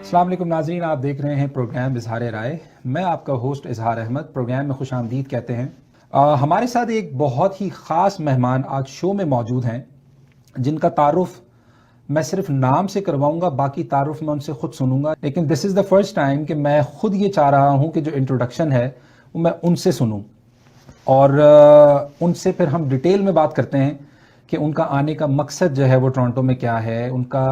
السلام علیکم ناظرین، آپ دیکھ رہے ہیں پروگرام اظہار رائے. میں آپ کا ہوسٹ اظہار احمد. پروگرام میں خوش آمدید کہتے ہیں. ہمارے ساتھ ایک بہت ہی خاص مہمان آج شو میں موجود ہیں، جن کا تعارف میں صرف نام سے کرواؤں گا، باقی تعارف میں ان سے خود سنوں گا. لیکن دس از دا فرسٹ ٹائم کہ میں خود یہ چاہ رہا ہوں کہ جو انٹروڈکشن ہے وہ میں ان سے سنوں، اور ان سے پھر ہم ڈیٹیل میں بات کرتے ہیں کہ ان کا آنے کا مقصد جو ہے وہ ٹورنٹو میں کیا ہے، ان کا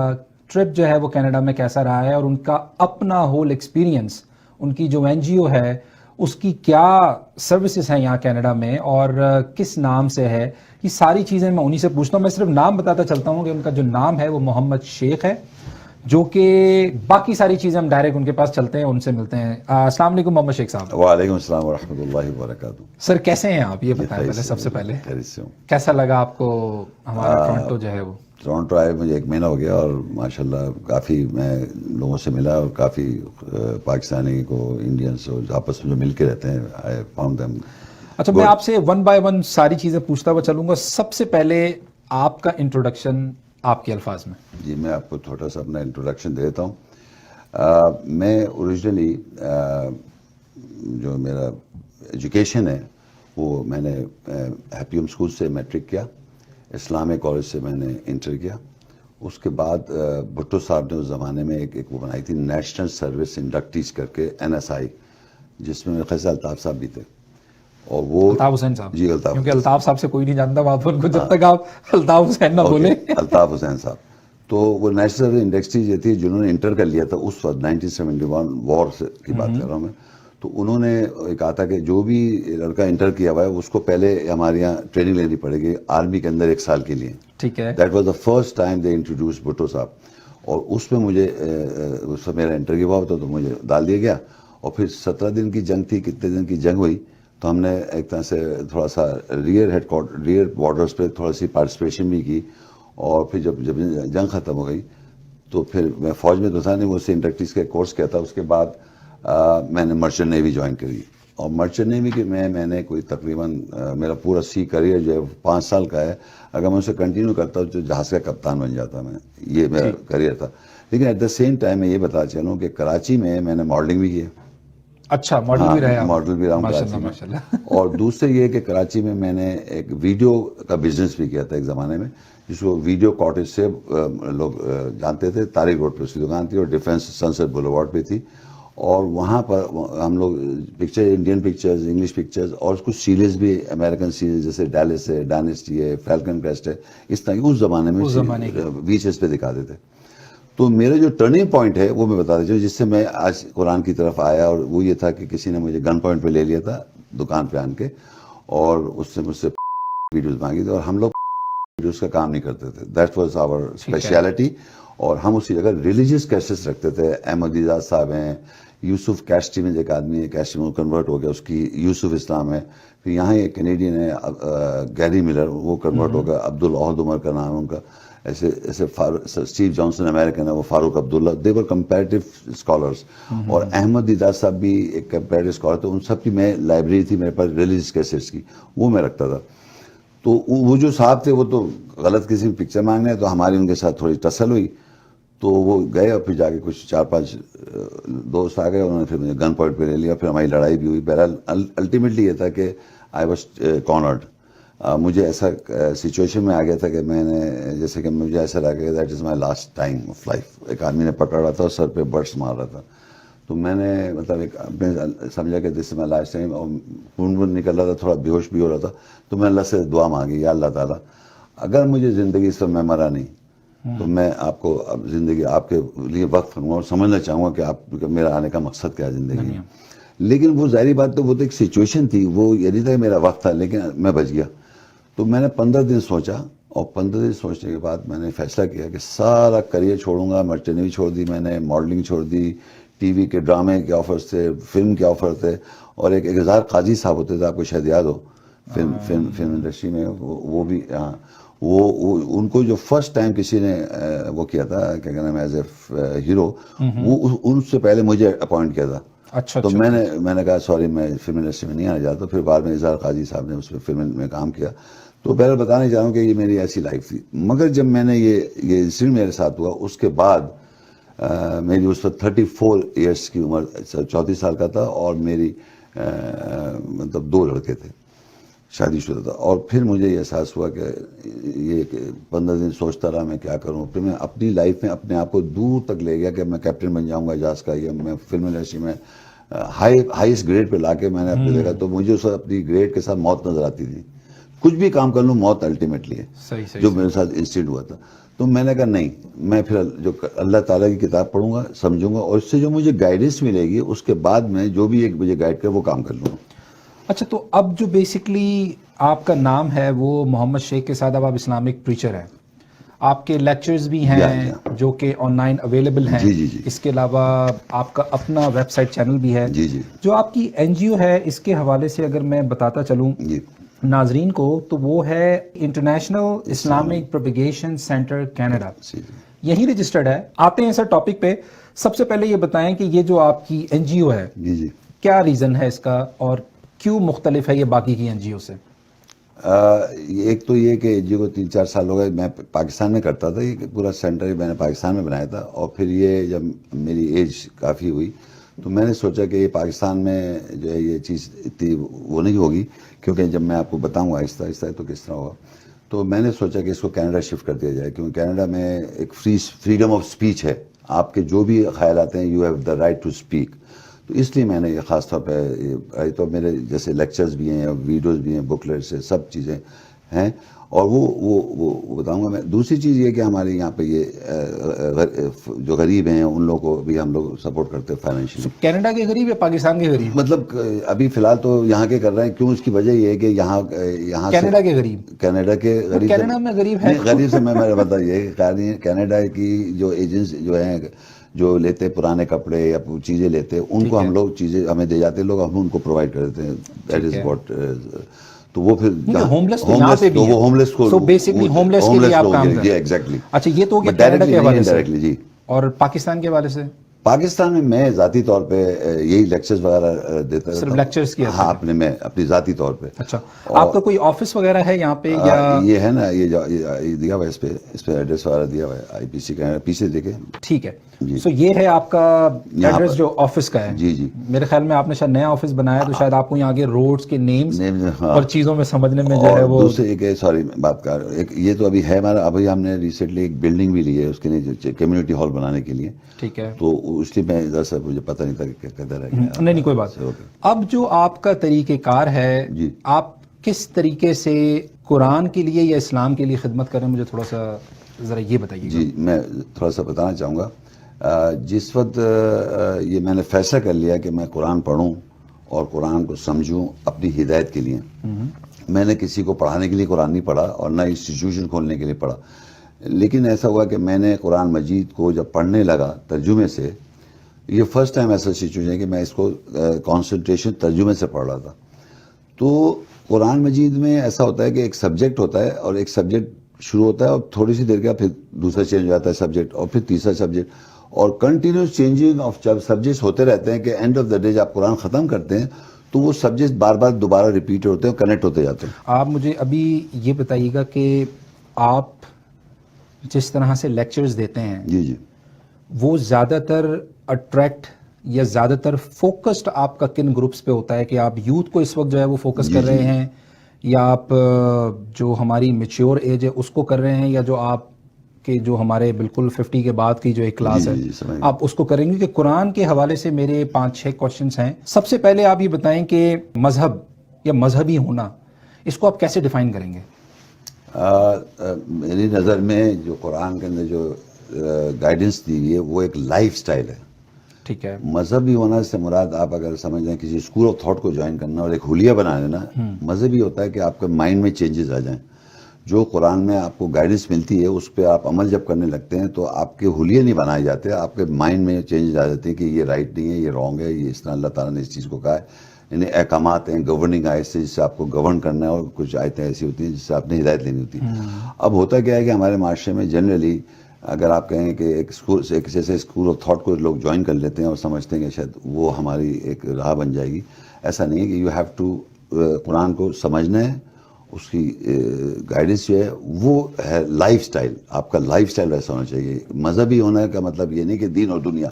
ٹرپ جو ہے وہ کینیڈا میں کیسا رہا ہے، اور ان کا اپنا ہول ایکسپیرینس، ان کی جو این جی او ہے اس کی کیا سروسز ہیں یہاں کینیڈا میں اور کس نام سے ہے. یہ ساری چیزیں میں انہی سے پوچھتا ہوں. میں صرف نام بتاتا چلتا ہوں کہ ان کا جو نام ہے وہ محمد شیخ ہے، جو کہ باقی ساری چیزیں ہم ڈائریکٹ ان کے پاس چلتے ہیں، ان سے ملتے ہیں. السلام علیکم محمد شیخ صاحب. وعلیکم السلام ورحمۃ اللہ وبرکاتہ. سر کیسے ہیں آپ؟ یہ بتائیں پہلے، سب سے پہلے کیسا لگا آپ کو ہمارا ٹورنٹو جو ہے وہ؟ ٹورنٹو آئے مجھے 1 مہینہ ہو گیا، اور ماشاءاللہ کافی میں لوگوں سے ملا، اور کافی پاکستانی کو انڈینس آپس میں جو مل کے رہتے ہیں آئی فاؤنڈ دیم. اچھا، میں آپ سے 1 بائی 1 ساری چیزیں پوچھتا ہوا چلوں گا. سب سے پہلے آپ کا انٹروڈکشن آپ کے الفاظ میں. جی، میں آپ کو تھوڑا سا اپنا انٹروڈکشن دے دیتا ہوں. میں اوریجنلی جو میرا ایجوکیشن ہے وہ میں نے ہیپیم اسکول سے میٹرک کیا، اسلامیہ کالج سے میں نے انٹر کیا. اس کے بعد بھٹو صاحب نے اس زمانے میں ایک وہ بنائی تھی نیشنل سروس انڈکٹیز کر کے NSI، جس میں میرے خیال سے الطاف صاحب بھی تھے، اور وہ الطاف حسین صاحب. جی الطاف، کیونکہ الطاف صاحب سے کوئی نہیں جانتا وہاں پر ان کو جب تک آپ الطاف حسین نہ بولیں. الطاف حسین صاحب. تو وہ نیشنل سروس انڈکٹیز یہ تھی جنہوں نے انٹر کر لیا تھا اس وقت 1971 وار کی بات کر رہا ہوں میں. تو انہوں نے کہا تھا کہ جو بھی لڑکا انٹر کیا ہوا ہے اس کو پہلے ہمارے یہاں ٹریننگ لینی پڑے گی آرمی کے اندر 1 سال کے لیے. ٹھیک ہے. That was the first time they introduce Bhutto صاحب. اور اس میں مجھے اس میں میرا انٹرویو ہوا ہوتا تو مجھے ڈال دیا گیا. اور پھر 17 دن کی جنگ تھی، کتنے دن کی جنگ ہوئی، تو ہم نے ایک طرح سے تھوڑا سا ریئر بارڈرز پہ تھوڑا سی پارٹیسپیشن بھی کی. اور پھر جب جنگ ختم ہو گئی تو پھر میں فوج میں تو تھا نہیں، وہ سے انڈکٹیز کا کورس کیا تھا. اس کے بعد میں نے مرچنٹ نیوی جوائن کری. اور مرچنٹ نیوی کے میں نے کوئی تقریباً میرا پورا سی کریئر جو ہے 5 سال کا ہے. اگر میں اسے کنٹینیو کرتا ہوں تو جہاز کا کپتان بن جاتا میں. یہ میرا کریئر تھا. لیکن ایٹ دا سیم ٹائم میں یہ بتا چلوں کہ کراچی میں نے ماڈلنگ بھی کی. اچھا، ماڈل بھی رہے آپ؟ ماڈل بھی رہا ہوں کراچی میں. اور دوسرے یہ کہ کراچی میں میں نے ایک ویڈیو کا بزنس بھی کیا تھا ایک زمانے میں، جس کو ویڈیو کاٹیج سے لوگ جانتے تھے. طارق روڈ پہ اس کی دکان تھی، اور ڈیفینس سنسٹ بولیوارڈ پہ تھی. اور وہاں پر ہم لوگ picture, Indian pictures, English pictures, اور کچھ سیریز بھی امریکن سیریز جیسے ڈیلس ہے، ڈائنسٹی ہے، فیلکن کریسٹ ہے، اس طرح کی اس زمانے میں VHS پہ دکھاتے تھے. تو میرا جو ٹرننگ پوائنٹ ہے وہ میں بتا دیتا ہوں، جس سے میں آج قرآن کی طرف آیا. اور وہ یہ تھا کہ کسی نے مجھے گن پوائنٹ پہ لے لیا تھا دکان پہ آن کے، اور اس سے مجھ سے ویڈیوز مانگی تھی. اور ہم لوگ ویڈیوز کا کام نہیں کرتے تھے. That was our speciality. اور ہم اسی جگہ ریلیجیس کیسٹس رکھتے تھے. احمد دیداد صاحب ہیں، یوسف کیسٹی میں ایک آدمی ہے، کیسٹی میں کنورٹ ہو گیا، اس کی یوسف اسلام ہے. پھر یہاں ایک کینیڈین ہے گیری ملر، وہ کنورٹ ہو گیا. عبدالاحد عمر کا نام ہے ان کا. ایسے اسٹیو جانسن امریکن ہے، وہ فاروق عبداللہ. دے ور کمپیریٹیو اسکالرس. اور احمد دیداد صاحب بھی ایک کمپیریٹیو اسکالر تھے. ان سب کی میں لائبریری تھی میرے پاس ریلیجیس کیسٹس کی، وہ میں رکھتا تھا. تو وہ جو صاحب تھے وہ تو غلط کسی میں پکچر مانگنے ہیں، تو ہماری ان کے ساتھ تھوڑی ٹسل ہوئی. تو وہ گئے، اور پھر جا کے کچھ 4-5 دوست آ گئے، انہوں نے پھر مجھے گن پوائنٹ پہ لے لیا. پھر ہماری لڑائی بھی ہوئی. بہرحال الٹیمیٹلی یہ تھا کہ آئی واز کارنرڈ. مجھے ایسا سچویشن میں آ گیا تھا کہ میں نے جیسے کہ مجھے ایسا لگا کہ that is my last time of life. ایک آدمی نے پکڑ رہا تھا اور سر پہ برڈس مار رہا تھا. تو میں نے مطلب ایک سمجھا کہ دس از مائی لاسٹ ٹائم. اور خون وون نکل رہا تھا، تھوڑا بے ہوش بھی ہو رہا تھا. تو میں اللہ سے دعا مانگی، یا اللہ تعالیٰ اگر مجھے زندگی سے میں مرا نہیں تو میں آپ کو اب زندگی آپ کے لیے وقت کروں گا، اور سمجھنا چاہوں گا کہ آپ میرا آنے کا مقصد کیا ہے زندگی میں. لیکن وہ ظاہری بات تو وہ تو ایک سچویشن تھی، وہ یہ نہیں تھا کہ میرا وقت تھا، لیکن میں بچ گیا. تو میں نے 15 دن سوچا، اور 15 دن سوچنے کے بعد میں نے فیصلہ کیا کہ سارا کریئر چھوڑوں گا. مرچنٹ نیوی چھوڑ دی میں نے، ماڈلنگ چھوڑ دی، ٹی وی کے ڈرامے کے آفرز تھے، فلم کے آفر تھے. اور ایک اظہار قاضی صاحب ہوتے تھے، آپ کو شاید یاد ہو، فلم انڈسٹری میں. وہ بھی وہ ان کو جو فرسٹ ٹائم کسی نے وہ کیا تھا کیا کہنا ہے ایز اے ہیرو، وہ ان سے پہلے مجھے اپوائنٹ کیا تھا. اچھا. تو میں نے کہا سوری میں فلم انڈسٹری میں نہیں آنا چاہتا. پھر بعد میں اظہار قاضی صاحب نے اس پہ فلم میں کام کیا. تو پہلے بتانا چاہوں کہ یہ میری ایسی لائف تھی. مگر جب میں نے یہ انسیڈنٹ میرے ساتھ ہوا، اس کے بعد میری اس وقت 34 ایئرس کی عمر، 34 سال کا تھا، اور میری مطلب 2 لڑکے تھے، شادی شدہ تھا. اور پھر مجھے یہ احساس ہوا کہ یہ 15 دن سوچتا رہا میں کیا کروں. پھر میں اپنی لائف میں اپنے آپ کو دور تک لے گیا کہ میں کیپٹن بن جاؤں گا جہاز کا، یا میں فلم انڈسٹری میں ہائیسٹ گریڈ پہ لا کے میں نے اپنے دیکھا. تو مجھے اس وقت اپنی گریڈ کے ساتھ موت نظر آتی تھی. کچھ بھی کام کر لوں موت الٹیمیٹلی ہے، جو میرے ساتھ انسٹنٹ ہوا تھا. تو میں نے کہا نہیں، میں پھر جو اللہ تعالیٰ کی کتاب پڑھوں گا، سمجھوں گا، اور اس سے جو مجھے گائیڈنس ملے گی اس کے بعد میں جو بھی ایک مجھے گائیڈ کرے وہ کام کر لوں گا. اچھا، تو اب جو بیسکلی آپ کا نام ہے وہ محمد شیخ کے ساتھ اب آپ اسلامک پریچر ہیں. آپ کے لیکچرز بھی ہیں جو کہ آن لائن اویلیبل ہیں. جی. اس کے علاوہ آپ کا اپنا ویب سائٹ چینل بھی ہے. جی. جو آپ کی این جی او ہے اس کے حوالے سے اگر میں بتاتا چلوں ناظرین کو، تو وہ ہے international Islamic propagation centre Canada. یہی رجسٹرڈ ہے. آتے ہیں سر ٹاپک پہ. سب سے پہلے یہ بتائیں کہ یہ جو آپ کی این جی او ہے کیا ریزن ہے اس کا، اور کیوں مختلف ہے یہ باقی کی این جی او سے؟ ایک تو یہ کہ جی کو 3-4 سال ہو گئے میں پاکستان میں کرتا تھا. یہ پورا سینٹر میں نے پاکستان میں بنایا تھا. اور پھر یہ جب میری ایج کافی ہوئی تو میں نے سوچا کہ یہ پاکستان میں جو ہے یہ چیز اتنی وہ نہیں ہوگی، کیونکہ جب میں آپ کو بتاؤں آہستہ آہستہ تو کس طرح ہوگا. تو میں نے سوچا کہ اس کو کینیڈا شفٹ کر دیا جائے، کیونکہ کینیڈا میں ایک فریڈم آف اسپیچ ہے. آپ کے جو بھی خیالات ہیں you have the right to speak. تو اس لیے میں نے یہ خاص طور پہ، تو میرے جیسے لیکچرز بھی ہیں، ویڈیوز بھی ہیں، بکلیٹس ہیں، سب چیزیں ہیں. اور وہ بتاؤں گا میں. دوسری چیز یہ کہ ہمارے یہاں پہ یہ جو غریب ہیں ان لوگوں کو بھی ہم لوگ سپورٹ کرتے ہیں فائنینشلی. کینیڈا کے غریب یا پاکستان کے غریب؟ مطلب ابھی فی الحال تو یہاں کے کر رہے ہیں. کیوں؟ اس کی وجہ یہ ہے کہ یہاں کینیڈا کے غریب، کینیڈا کے غریب، کینیڈا میں غریب ہے. غریب سے میں بتا یہ کینیڈا کی جو ایجنٹس جو ہیں جو لیتے پرانے کپڑے یا چیزیں لیتے ان کو ہم لوگ چیزیں ہمیں دے جاتے لوگ، ہم ان کو پرووائڈ کر دیتے ہیں. That is what. تو وہ پھر ہوملیس کو، وہ ہوملیس کو، سو بیسکلی ہوملیس کے لیے آپ کام کرتے ہیں. جی ایگزیکٹلی. اچھا، یہ تو کینیڈا کے حوالے سے. جی. اور پاکستان کے حوالے سے؟ پاکستان میں ذاتی طور پہ یہی لیکچرز وغیرہ دیتا رہتا. صرف لیکچرز کی؟ ہاں، میں اپنی ذاتی طور پہ. اچھا، آپ کا کوئی آفس وغیرہ ہے یہاں پہ یا؟ یہ ہے نا، یہ دیا ہوا ہے اس پہ ایڈریس وغیرہ دیا ہوا ہے. آئی پی سی کا پیچھے دیکھیں. ٹھیک ہے. سو یہ ہے آپ کا ایڈریس جو آفس کا ہے. جی. میرے خیال میں آپ نے شاید نیا آفس بنایا، تو شاید آپ کو یہاں کے روڈز کے نیمز اور چیزوں میں سمجھنے میں جو ہے وہ. دوسرے ایک سوری بات کر، یہ تو ابھی ہے ہمارا. ابھی ہم نے ریسنٹلی ایک بلڈنگ بھی لی ہے اس کے لیے، کمیونٹی ہال بنانے کے لیے. ٹھیک ہے. تو اس لیے میں ادھر سے مجھے پتہ نہیں تھا کہ کدھر ہے. نہیں کوئی بات. اب جو آپ کا طریقہ کار ہے، آپ کس طریقے سے قرآن کے لیے یا اسلام کے لیے خدمت کر رہے ہیں، مجھے تھوڑا سا ذرا یہ بتائیے. جی، میں تھوڑا سا بتانا چاہوں گا. جس وقت یہ میں نے فیصلہ کر لیا کہ میں قرآن پڑھوں اور قرآن کو سمجھوں اپنی ہدایت کے لیے، میں نے کسی کو پڑھانے کے لیے قرآن نہیں پڑھا اور نہ انسٹیٹیوشن کھولنے کے لیے پڑھا. لیکن ایسا ہوا کہ میں نے قرآن مجید کو جب پڑھنے لگا ترجمے سے، یہ فرسٹ ٹائم ایسا سچویشن ہے کہ میں اس کو کانسنٹریشن ترجمے سے پڑھ رہا تھا. تو قرآن مجید میں ایسا ہوتا ہے کہ ایک سبجیکٹ ہوتا ہے اور ایک سبجیکٹ شروع ہوتا ہے اور تھوڑی سی دیر کے بعد پھر دوسرا چینج ہو جاتا ہے سبجیکٹ، اور پھر تیسرا سبجیکٹ، اور کنٹینیوس چینجنگ آف جب سبجیکٹس ہوتے رہتے ہیں کہ اینڈ آف دا ڈے جب آپ قرآن ختم کرتے ہیں تو وہ سبجیکٹ بار بار دوبارہ ریپیٹ ہوتے ہیں، کنیکٹ ہوتے جاتے ہیں. آپ مجھے ابھی یہ بتائیے گا کہ آپ جس طرح سے لیکچرز دیتے ہیں، جی وہ زیادہ تر اٹریکٹ یا زیادہ تر فوکسڈ آپ کا کن گروپس پہ ہوتا ہے؟ کہ آپ یوتھ کو اس وقت جو ہے وہ فوکس کر رہے ہیں، یا آپ جو ہماری میچیور ایج ہے اس کو کر رہے ہیں، یا جو آپ کے جو ہمارے بالکل 50 کے بعد کی جو ایک کلاس ہے آپ اس کو کریں گے؟ کہ قرآن کے حوالے سے میرے 5-6 کوشچنس ہیں. سب سے پہلے آپ یہ بتائیں کہ مذہب یا مذہبی ہونا، اس کو آپ کیسے ڈیفائن کریں گے؟ میری نظر میں جو قرآن کے اندر جو گائیڈنس دی گئی ہے وہ ایک لائف سٹائل ہے. ٹھیک ہے. مذہبی ہونا سے مراد آپ اگر سمجھ لیں کسی اسکول آف تھاٹ کو جوائن کرنا اور ایک حلیہ بنا لینا. مذہبی ہوتا ہے کہ آپ کے مائنڈ میں چینجز آ جائیں. جو قرآن میں آپ کو گائیڈنس ملتی ہے اس پہ آپ عمل جب کرنے لگتے ہیں تو آپ کے حلیے نہیں بنائے جاتے، آپ کے مائنڈ میں چینجز آ جاتے ہیں کہ یہ رائٹ نہیں ہے، یہ رانگ ہے، یہ اس طرح اللہ تعالیٰ نے اس چیز کو کہا ہے. یعنی احکامات ہیں، گورننگ آیت سے جس سے آپ کو گورن کرنا ہے، اور کچھ آیتیں ایسی ہوتی ہیں جس سے آپ نے ہدایت لینی ہوتی ہے. اب ہوتا کیا ہے کہ ہمارے معاشرے میں جنرلی اگر آپ کہیں کہ ایک جیسے اسکول آف تھاٹ کو لوگ جوائن کر لیتے ہیں اور سمجھتے ہیں کہ شاید وہ ہماری ایک راہ بن جائے گی. ایسا نہیں ہے. کہ یو ہیو ٹو قرآن کو سمجھنا ہے اس کی گائیڈنس جو ہے وہ ہے لائف سٹائل. آپ کا لائف سٹائل ویسا ہونا چاہیے. مذہبی ہونے کا مطلب یہ نہیں کہ دین اور دنیا.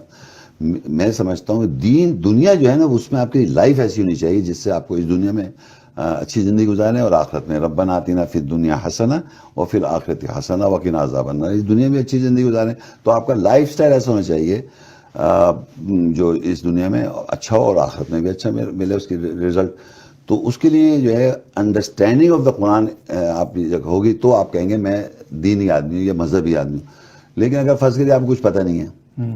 میں سمجھتا ہوں کہ دین دنیا جو ہے نا اس میں آپ کی لائف ایسی ہونی چاہیے جس سے آپ کو اس دنیا میں اچھی زندگی گزاریں اور آخرت میں. ربنا آتنا فی الدنیا حسنہ وفی الآخرۃ حسنہ وقنا عذاب النار. اس دنیا میں اچھی زندگی گزاریں تو آپ کا لائف سٹائل ایسا ہونا چاہیے جو اس دنیا میں اچھا ہو اور آخرت میں بھی اچھا ملے اس کی رزلٹ. تو اس کے لیے جو ہے انڈرسٹینڈنگ آف دا قرآن آپ کی جب ہوگی تو آپ کہیں گے میں دینی آدمی ہوں یا مذہبی آدمی ہوں. لیکن اگر فرض کریے آپ کو کچھ پتہ نہیں ہے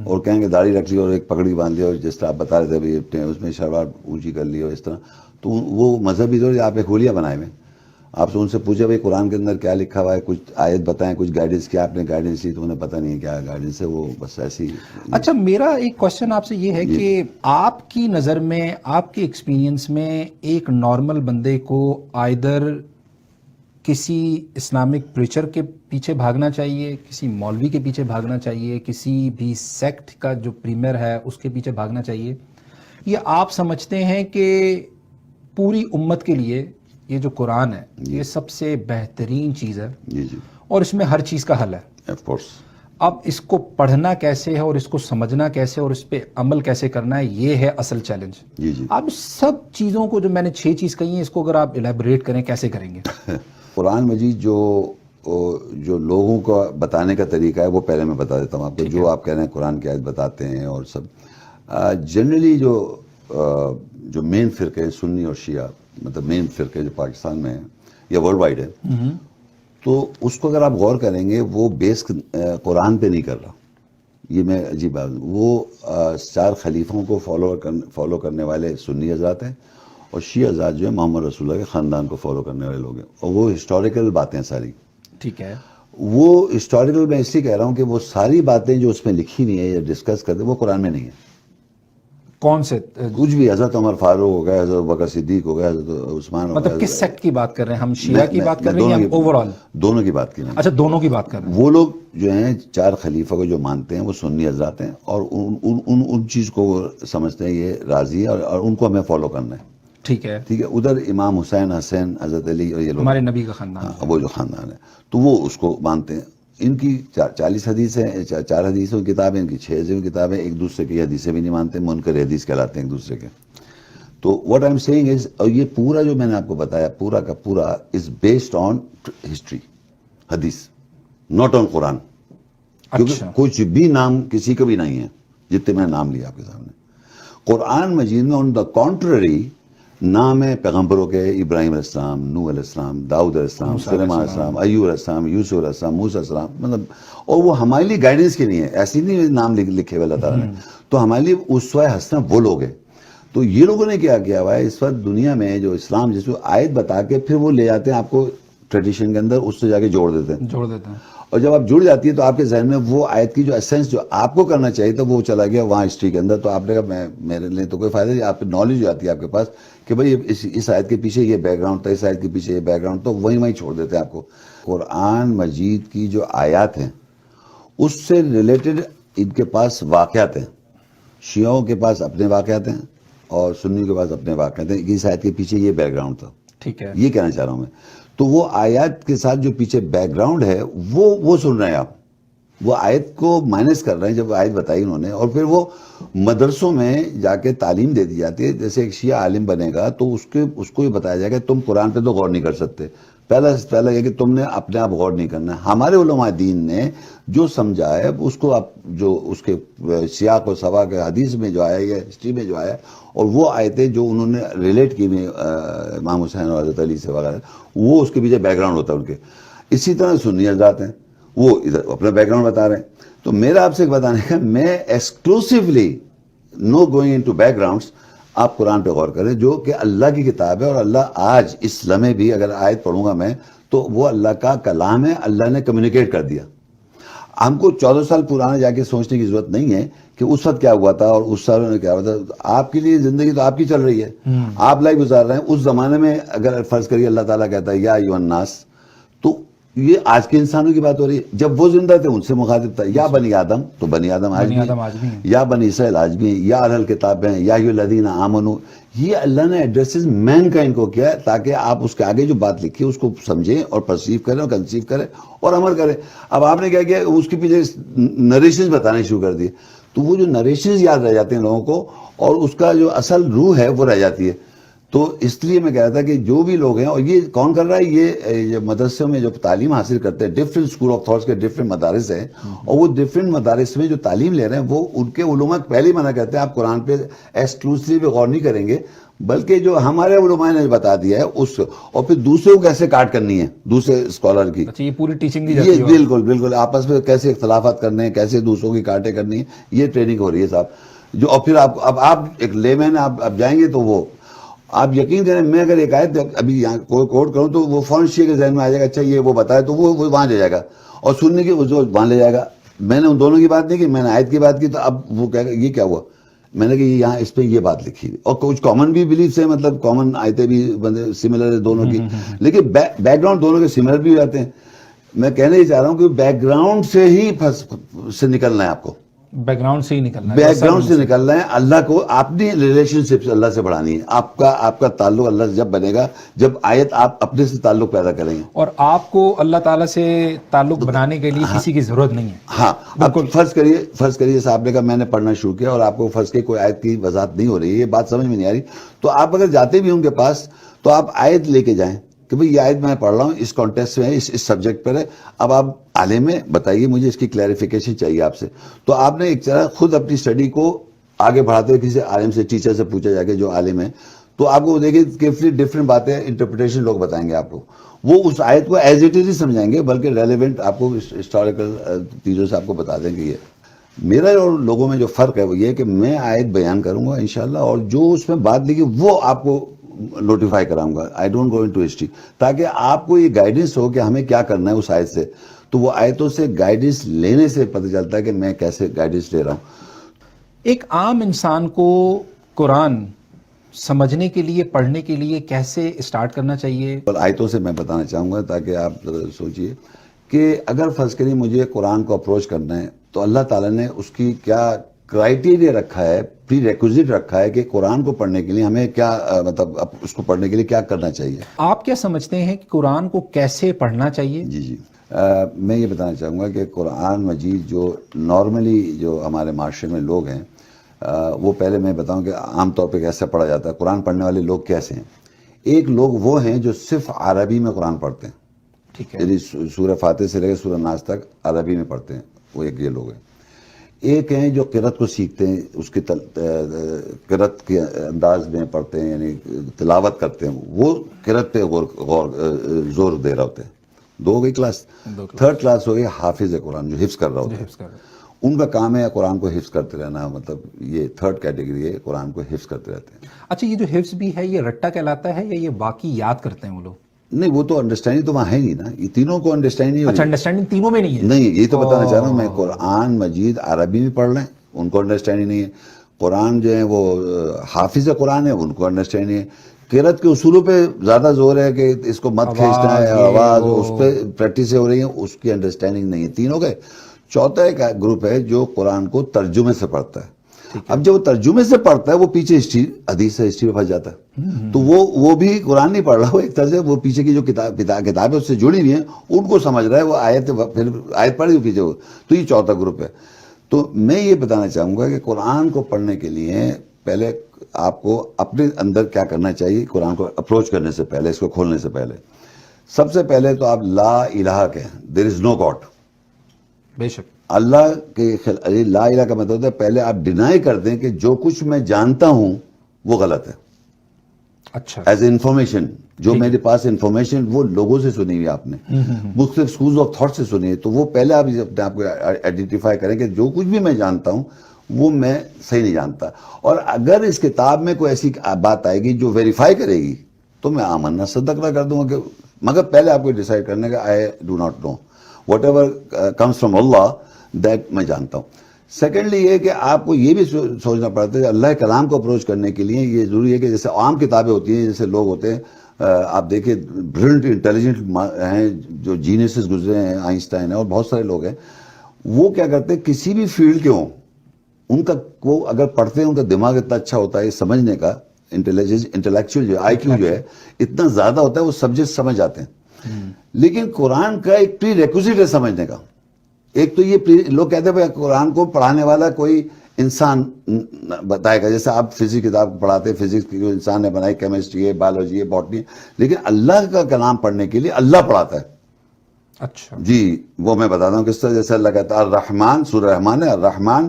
اور کہیں گے داڑھی رکھ لی اور ایک پگڑی باندھ لی اور جس طرح آپ بتا رہے تھے اس میں شلوار اونچی کر لی اور اس طرح, تو وہ مذہبی طور آپ ایک ہولیہ بنائے ہوئے. آپ سے ان سے پوچھے بھائی قرآن کے اندر کیا لکھا ہوا ہے, کچھ آیت بتائیں, کچھ گائیڈنس کیا آپ نے گائیڈنس لی, تو انہیں پتہ نہیں ہے کیا گائیڈنس ہے, وہ بس ایسی. اچھا میرا ایک کوشچن آپ سے یہ ہے کہ آپ کی نظر میں, آپ کے ایکسپیرینس میں ایک نارمل بندے کو آئدر کسی اسلامک پریچر کے پیچھے بھاگنا چاہیے, کسی مولوی کے پیچھے بھاگنا چاہیے, کسی بھی سیکٹ کا جو پریمیئر ہے اس کے پیچھے بھاگنا چاہیے, یا آپ سمجھتے ہیں کہ پوری امت کے لیے یہ جو قرآن ہے یہ سب سے بہترین چیز ہے اور اس میں ہر چیز کا حل ہے؟ Of course. اب اس کو پڑھنا کیسے ہے اور اس کو سمجھنا کیسے اور اس پہ عمل کیسے کرنا ہے, یہ ہے اصل چیلنج. اب سب چیزوں کو جو میں نے 6 چیز کہی ہیں اس کو اگر آپ الیبوریٹ کریں کیسے کریں گے؟ قرآن مجید جو لوگوں کو بتانے کا طریقہ ہے وہ پہلے میں بتا دیتا ہوں آپ کو. جو آپ کہہ رہے ہیں قرآن کی آیت بتاتے ہیں اور سب, جنرلی جو مین فرقے ہیں سنی اور شیعہ, مطلب مین فرقے جو پاکستان میں ہیں یا ورلڈ وائڈ ہے, تو اس کو اگر آپ غور کریں گے وہ بیس قرآن پہ نہیں کر رہا. یہ میں عجیب بات, وہ 4 خلیفوں کو فالو کرنے والے سنی حضرات ہیں اور شیعہ حضرات جو ہے محمد رسول اللہ کے خاندان کو فالو کرنے والے لوگ ہیں, اور وہ ہسٹوریکل باتیں ساری. ٹھیک ہے. وہ ہسٹوریکل میں اس لیے کہہ رہا ہوں کہ وہ ساری باتیں جو اس میں لکھی ہوئی ہیں یا ڈسکس کرتے وہ قرآن میں نہیں ہیں. کون سے؟ کچھ بھی, حضرت عمر فاروق ہو گیا, حضرت بکر صدیق ہو گیا, حضرت عثمان ہو گیا. مطلب کس سیکٹ کی بات کر رہے ہیں ہم, شیعہ کی بات کر رہے ہیں یا اوور آل؟ دونوں کی بات کی ہیں. اچھا دونوں کی بات کر رہے ہیں. وہ لوگ جو ہیں 4 خلیفہ کو جو مانتے ہیں وہ سنی حضرات ہیں اور ان چیز کو وہ سمجھتے ہیں یہ راضی ہے اور ان کو ہمیں فالو کرنا ہے. ٹھیک ہے. ٹھیک ہے. ادھر امام حسین, حسین, حضرت علی اور یہ لوگ ہمارے نبی کا خاندان, وہ جو خاندان ہے تو وہ اس کو مانتے ہیں. ان کی 40 حدیث ہیں, 4 حدیثوں کی کتابیں, ان کی 6 کتابیں, ایک دوسرے کی حدیثیں بھی نہیں مانتے, منکر حدیث کہلاتے ہیں ایک دوسرے کے. تو واٹ آئی ایم سیئنگ از, اور یہ پورا جو میں نے آپ کو بتایا پورا کا پورا از بیسڈ آن ہسٹری, حدیث, ناٹ آن قرآن. کیونکہ کچھ بھی نام کسی کا بھی نہیں ہے جتنے میں نے نام لیا آپ کے سامنے. قرآن مجید میں آن دا کانٹرری نام ہے پیغمبروں کے, ابراہیم علیہ السلام, نوح علیہ السلام, داؤد علیہ السلام, سلیمان علیہ السلام, ایوب علیہ السلام, یوسف علیہ السلام, موسیٰ علیہ السلام, مطلب, اور وہ ہمارے لیے گائیڈنس کی نہیں ہے, ایسی نہیں نام لکھے ہوئے اللہ تعالیٰ نے. تو ہمارے لیے اسوہ حسنہ وہ لوگ ہیں. تو یہ لوگوں نے کیا کیا ہوا ہے اس وقت دنیا میں جو اسلام جس کو آیت بتا کے پھر وہ لے جاتے ہیں آپ کو ٹریڈیشن کے اندر, اس سے جا کے جوڑ دیتے ہیں. اور جب آپ جڑ جاتی ہے تو آپ کے ذہن میں وہ آیت کی جو ایسنس جو آپ کو کرنا چاہیے تھا وہ چلا گیا وہاں ہسٹری کے اندر. تو آپ نے کہا میرے لیے تو کوئی فائدہ نہیں, آپ نالج جو آتی ہے آپ کے پاس کہ بھائی اس آیت کے پیچھے یہ بیک گراؤنڈ تھا, اس آیت کے پیچھے یہ بیک گراؤنڈ, تو وہیں چھوڑ دیتے ہیں آپ کو. قرآن مجید کی جو آیات ہیں اس سے ریلیٹڈ ان کے پاس واقعات ہیں. شیعوں کے پاس اپنے واقعات ہیں اور سنیوں کے پاس اپنے واقعات ہیں. اس آیت کے پیچھے یہ بیک گراؤنڈ تھا. ٹھیک ہے, یہ کہنا چاہ رہا ہوں میں. تو وہ آیات کے ساتھ جو پیچھے بیک گراؤنڈ ہے وہ سن رہے ہیں آپ, وہ آیت کو مائنس کر رہے ہیں. جب آیت بتائی انہوں نے اور پھر وہ مدرسوں میں جا کے تعلیم دے دی جاتی ہے. جیسے ایک شیعہ عالم بنے گا تو اس کو یہ بتایا جائے گا تم قرآن پہ تو غور نہیں کر سکتے. پہلا یہ کہ تم نے اپنے آپ غور نہیں کرنا. ہمارے علماء دین نے جو سمجھا ہے اس کو آپ جو اس کے سیاق و سباق کے حدیث میں جو آیا یا ہسٹری میں جو آیا اور وہ آیتیں جو انہوں نے ریلیٹ کی ہوئی امام حسین اور حضرت علی سے وغیرہ, وہ اس کے پیچھے بیک گراؤنڈ ہوتا ہے ان کے. اسی طرح سنی حضرات ہیں وہ ادھر اپنا بیک گراؤنڈ بتا رہے ہیں. تو میرا آپ سے بتانے کا, میں ایکسکلوسیولی نو گوئنگ انٹو بیک گراؤنڈس, آپ قرآن پہ غور کریں جو کہ اللہ کی کتاب ہے. اور اللہ آج اس لمحے بھی اگر آیت پڑھوں گا میں تو وہ اللہ کا کلام ہے, اللہ نے کمیونیکیٹ کر دیا. ہم کو 14 سال پرانا جا کے سوچنے کی ضرورت نہیں ہے کہ اس وقت کیا ہوا تھا اور اس سال میں کیا ہوا تھا. آپ کے لیے زندگی تو آپ کی چل رہی ہے, آپ لائف گزار رہے ہیں. اس زمانے میں اگر فرض کریے اللہ تعالیٰ کہتا ہے یا ایھا الناس, تو یہ آج کے انسانوں کی بات ہو رہی ہے. جب وہ زندہ تھے ان سے مخاطب تھا, یا بنی آدم, تو بنی آدم آج بھی ہیں, یا بنی اسرائیل آج بھی ہیں, یا اہل کتاب ہیں, یا الذین آمنوا. یہ اللہ نے ایڈریسز مین کا ان کو کیا ہے تاکہ آپ اس کے آگے جو بات لکھی ہے اس کو سمجھیں اور پرسیو کریں اور کنسیو کریں اور عمل کریں. اب آپ نے کیا کیا, اس کے پیچھے نریشنز بتانے شروع کر دیے, تو وہ جو نریشنز یاد رہ جاتے ہیں لوگوں کو اور اس کا جو اصل روح ہے وہ رہ جاتی ہے. تو اس لیے میں کہہ رہا تھا کہ جو بھی لوگ ہیں, اور یہ کون کر رہا ہے, یہ مدرسوں میں جو تعلیم حاصل کرتے ہیں, ڈفرینٹ اسکول آف تھاٹس کے ڈفرینٹ مدارس ہیں, اور وہ ڈفرینٹ مدارس میں جو تعلیم لے رہے ہیں وہ ان کے علماء پہلے ہی منع کرتے ہیں آپ قرآن پہ ایکسکلوسیولی پہ غور نہیں کریں گے, بلکہ جو ہمارے علماء نے بتا دیا ہے اس, اور پھر دوسروں کو کیسے کاٹ کرنی ہے دوسرے اسکالر کی. یہ پوری ٹیچنگ یہ بالکل بالکل آپس میں کیسے اختلافات کرنے ہیں, کیسے دوسروں کی کاٹیں کرنی ہے, یہ ٹریننگ ہو رہی ہے صاحب. جو اور پھر آپ ایک لے مین آپ جائیں گے تو وہ آپ یقین کریں, میں اگر ایک آیت ابھی یہاں کوئی کوٹ کروں تو وہ فوراً شیعہ کے ذہن میں آ جائے گا, اچھا یہ وہ بتائے تو وہ وہاں لے جائے گا, اور سننے کی وہ وہاں لے جائے گا. میں نے ان دونوں کی بات نہیں کی, میں نے آیت کی بات کی, تو اب وہ کہے گا یہ کیا ہوا, میں نے کہ یہاں اس پہ یہ بات لکھی ہے, اور کچھ کامن بھی بلیفس ہیں, مطلب کامن آیتیں بھی سملر ہے دونوں کی, لیکن بیک گراؤنڈ دونوں کے سملر بھی ہو جاتے ہیں. میں کہنے ہی چاہ رہا ہوں کہ بیک گراؤنڈ سے ہی سے نکلنا ہے, آپ کو بیک گراؤنڈ سے ہی نکلنا ہے, بیک گراؤنڈ سے نکلنا ہے. اللہ کو اپنی ریلیشن شپ اللہ سے بڑھانی ہے. آپ کا تعلق اللہ سے جب بنے گا جب آیت آپ اپنے سے تعلق پیدا کریں گے, اور آپ کو اللہ تعالیٰ سے تعلق بنانے کے لیے کسی کی ضرورت نہیں ہے. ہاں بالکل. فرض کریے صاحب نے کہا میں نے پڑھنا شروع کیا اور آپ کو فرض کے کوئی آیت کی وضاحت نہیں ہو رہی ہے, یہ بات سمجھ میں نہیں آ رہی, تو آپ اگر جاتے بھی ان کے پاس تو آپ آیت لے کے جائیں کہ بھئی یہ آیت میں پڑھ رہا ہوں, اس کانٹیکسٹ میں ہے, اس سبجیکٹ پر ہے, اب آپ عالم میں بتائیے مجھے اس کی کلیریفیکیشن چاہیے آپ سے. تو آپ نے ایک طرح خود اپنی اسٹڈی کو آگے بڑھاتے ہوئے کسی عالم سے, ٹیچر سے پوچھا جا کے جو عالم ہے, تو آپ کو دیکھیے کیفلی ڈفرینٹ باتیں انٹرپریٹیشن لوگ بتائیں گے آپ کو. وہ اس آیت کو ایز اٹ از ہی سمجھائیں گے, بلکہ ریلیونٹ آپ کو ہسٹوریکل چیزوں سے آپ کو بتا دیں گے. یہ میرا اور لوگوں میں جو فرق ہے وہ یہ ہے کہ میں آیت بیان کروں گا انشاءاللہ, اور جو اس میں بات لکھی وہ آپ کو نوٹیفائی کراؤں گا. I don't go into history, تاکہ آپ کو یہ گائیڈنس ہو کہ ہمیں کیا کرنا ہے اس آیت سے. تو وہ آیتوں سے گائیڈنس لینے سے پتہ چلتا ہے کہ میں کیسے گائیڈنس لے رہا ہوں. ایک عام انسان کو قرآن سمجھنے کے لیے, پڑھنے کے لیے کیسے اسٹارٹ کرنا چاہیے؟ اور آیتوں سے میں بتانا چاہوں گا تاکہ آپ سوچئے کہ اگر فرض کریے مجھے قرآن کو اپروچ کرنا ہے تو اللہ تعالیٰ نے اس کی کیا کرائیٹیریا رکھا ہے, پری ریکوزٹ رکھا ہے کہ قرآن کو پڑھنے کے لیے ہمیں کیا, مطلب اس کو پڑھنے کے لیے کیا کرنا چاہیے. آپ کیا سمجھتے ہیں کہ قرآن کو کیسے پڑھنا چاہیے؟ جی میں یہ بتانا چاہوں گا کہ قرآن مجید جو نارملی جو ہمارے معاشرے میں لوگ ہیں, وہ پہلے میں بتاؤں کہ عام طور پہ کیسے پڑھا جاتا ہے. قرآن پڑھنے والے لوگ کیسے ہیں؟ ایک لوگ وہ ہیں جو صرف عربی میں قرآن پڑھتے ہیں, ٹھیک ہے, یعنی سورہ فاتح سے لے کے سورہ ناس تک عربی میں پڑھتے ہیں, وہ ایک یہ لوگ ہیں. ایک ہیں جو قرأت کو سیکھتے ہیں, اس کی قرأت کے انداز میں پڑھتے ہیں, یعنی تلاوت کرتے ہیں, وہ قرأت پہ زور دے رہے ہوتے ہیں. دو ہو گئی کلاس. تھرڈ کلاس ہو گئی حافظ قرآن, جو حفظ کر رہا ہوتا ہے. ان کا کام ہے قرآن کو حفظ کرتے رہنا, مطلب یہ تھرڈ کیٹیگری ہے, قرآن کو حفظ کرتے رہتے ہیں. اچھا, یہ جو حفظ بھی ہے یہ رٹا کہلاتا ہے یا یہ باقی یاد کرتے ہیں وہ لوگ؟ نہیں, وہ تو انڈرسٹینڈنگ تو وہاں ہے نہیں نا, یہ تینوں کو انڈرسٹینڈنگ نہیں. اچھا, انڈرسٹینڈنگ تینوں میں نہیں ہے. نہیں, یہ تو بتانا چاہ رہا ہوں میں, قرآن مجید عربی میں پڑھ لیں ان کو انڈرسٹینڈنگ نہیں ہے. قرآن جو ہے وہ حافظ قرآن ہے, ان کو انڈرسٹینڈنگ نہیں ہے. قرأت کے اصولوں پہ زیادہ زور ہے کہ اس کو مت کھینچنا ہے, آواز اس پہ پریکٹسیں ہو رہی ہیں, اس کی انڈرسٹینڈنگ نہیں ہے. تینوں کے. چوتھا ایک گروپ ہے جو قرآن کو ترجمے سے پڑھتا ہے. اب جب وہ ترجمے سے پڑھتا ہے وہ پیچھے حدیث سے ہسٹری میں پھنس جاتا ہے. تو وہ بھی قرآن نہیں پڑھ رہا, وہ ایک طرح سے وہ پیچھے کی جو کتابیں اس سے جڑی ہوئی ہیں ان کو سمجھ رہا ہے, وہ آیت پڑھی پیچھے ہو. تو یہ چوتھا گروپ ہے. تو میں یہ بتانا چاہوں گا کہ قرآن کو پڑھنے کے لیے پہلے آپ کو اپنے اندر کیا کرنا چاہیے. قرآن کو اپروچ کرنے سے پہلے, اس کو کھولنے سے پہلے, سب سے پہلے تو آپ لا الہ کہیں, دیر از نو گاڈ. بے شک اللہ کے لا الہ کا مطلب ہے پہلے آپ ڈینائی کر دیں کہ جو کچھ میں جانتا ہوں وہ غلط ہے. اچھا, ایز اے انفارمیشن, جو میرے پاس انفارمیشن وہ لوگوں سے سنی ہوئی, آپ نے مختلف اسکولز آف تھاٹ سے سنی ہے, تو وہ پہلے آپ اپنے آپ کو آئیڈینٹیفائی کریں کہ جو کچھ بھی میں جانتا ہوں وہ میں صحیح نہیں جانتا. اور اگر اس کتاب میں کوئی ایسی بات آئے گی جو ویریفائی کرے گی تو میں آمنا صدقہ کر دوں گا, مگر پہلے آپ کو ڈیسائیڈ کرنے کا I do not know, whatever comes from Allah that میں جانتا ہوں. سیکنڈلی یہ کہ آپ کو یہ بھی سوچنا پڑتا ہے کہ اللہ کلام کو اپروچ کرنے کے لیے یہ ضروری ہے کہ جیسے عام کتابیں ہوتی ہیں، جیسے لوگ ہوتے ہیں آپ دیکھیں برلنٹ انٹیلیجنٹ ہیں جو جینیسز گزرے ہیں، آئنسٹائن ہیں اور بہت سارے لوگ ہیں، وہ کیا کرتے ہیں کسی بھی فیلڈ کے ہوں ان کا وہ اگر پڑھتے ہیں ان کا دماغ اتنا اچھا ہوتا ہے سمجھنے کا، انٹلیکچوئل جو آئی کیو جو ہے اتنا زیادہ ہوتا ہے وہ سبجیکٹ سمجھ جاتے ہیں. لیکن قرآن کا ایک پری ریکوزٹ ہے سمجھنے کا. ایک تو یہ لوگ کہتے ہیں قرآن کو پڑھانے والا کوئی انسان بتائے گا، جیسے آپ فزکس کتاب پڑھاتے ہیں، فزکس کی جو انسان نے بنائی، کیمسٹری ہے، بایولوجی ہے، باٹنی، لیکن اللہ کا کلام پڑھنے کے لیے اللہ پڑھاتا ہے. اچھا جی وہ میں بتاتا ہوں کس طرح. جیسے اللہ کہتا ہے الرحمن، سورہ رحمان ہے، الرحمن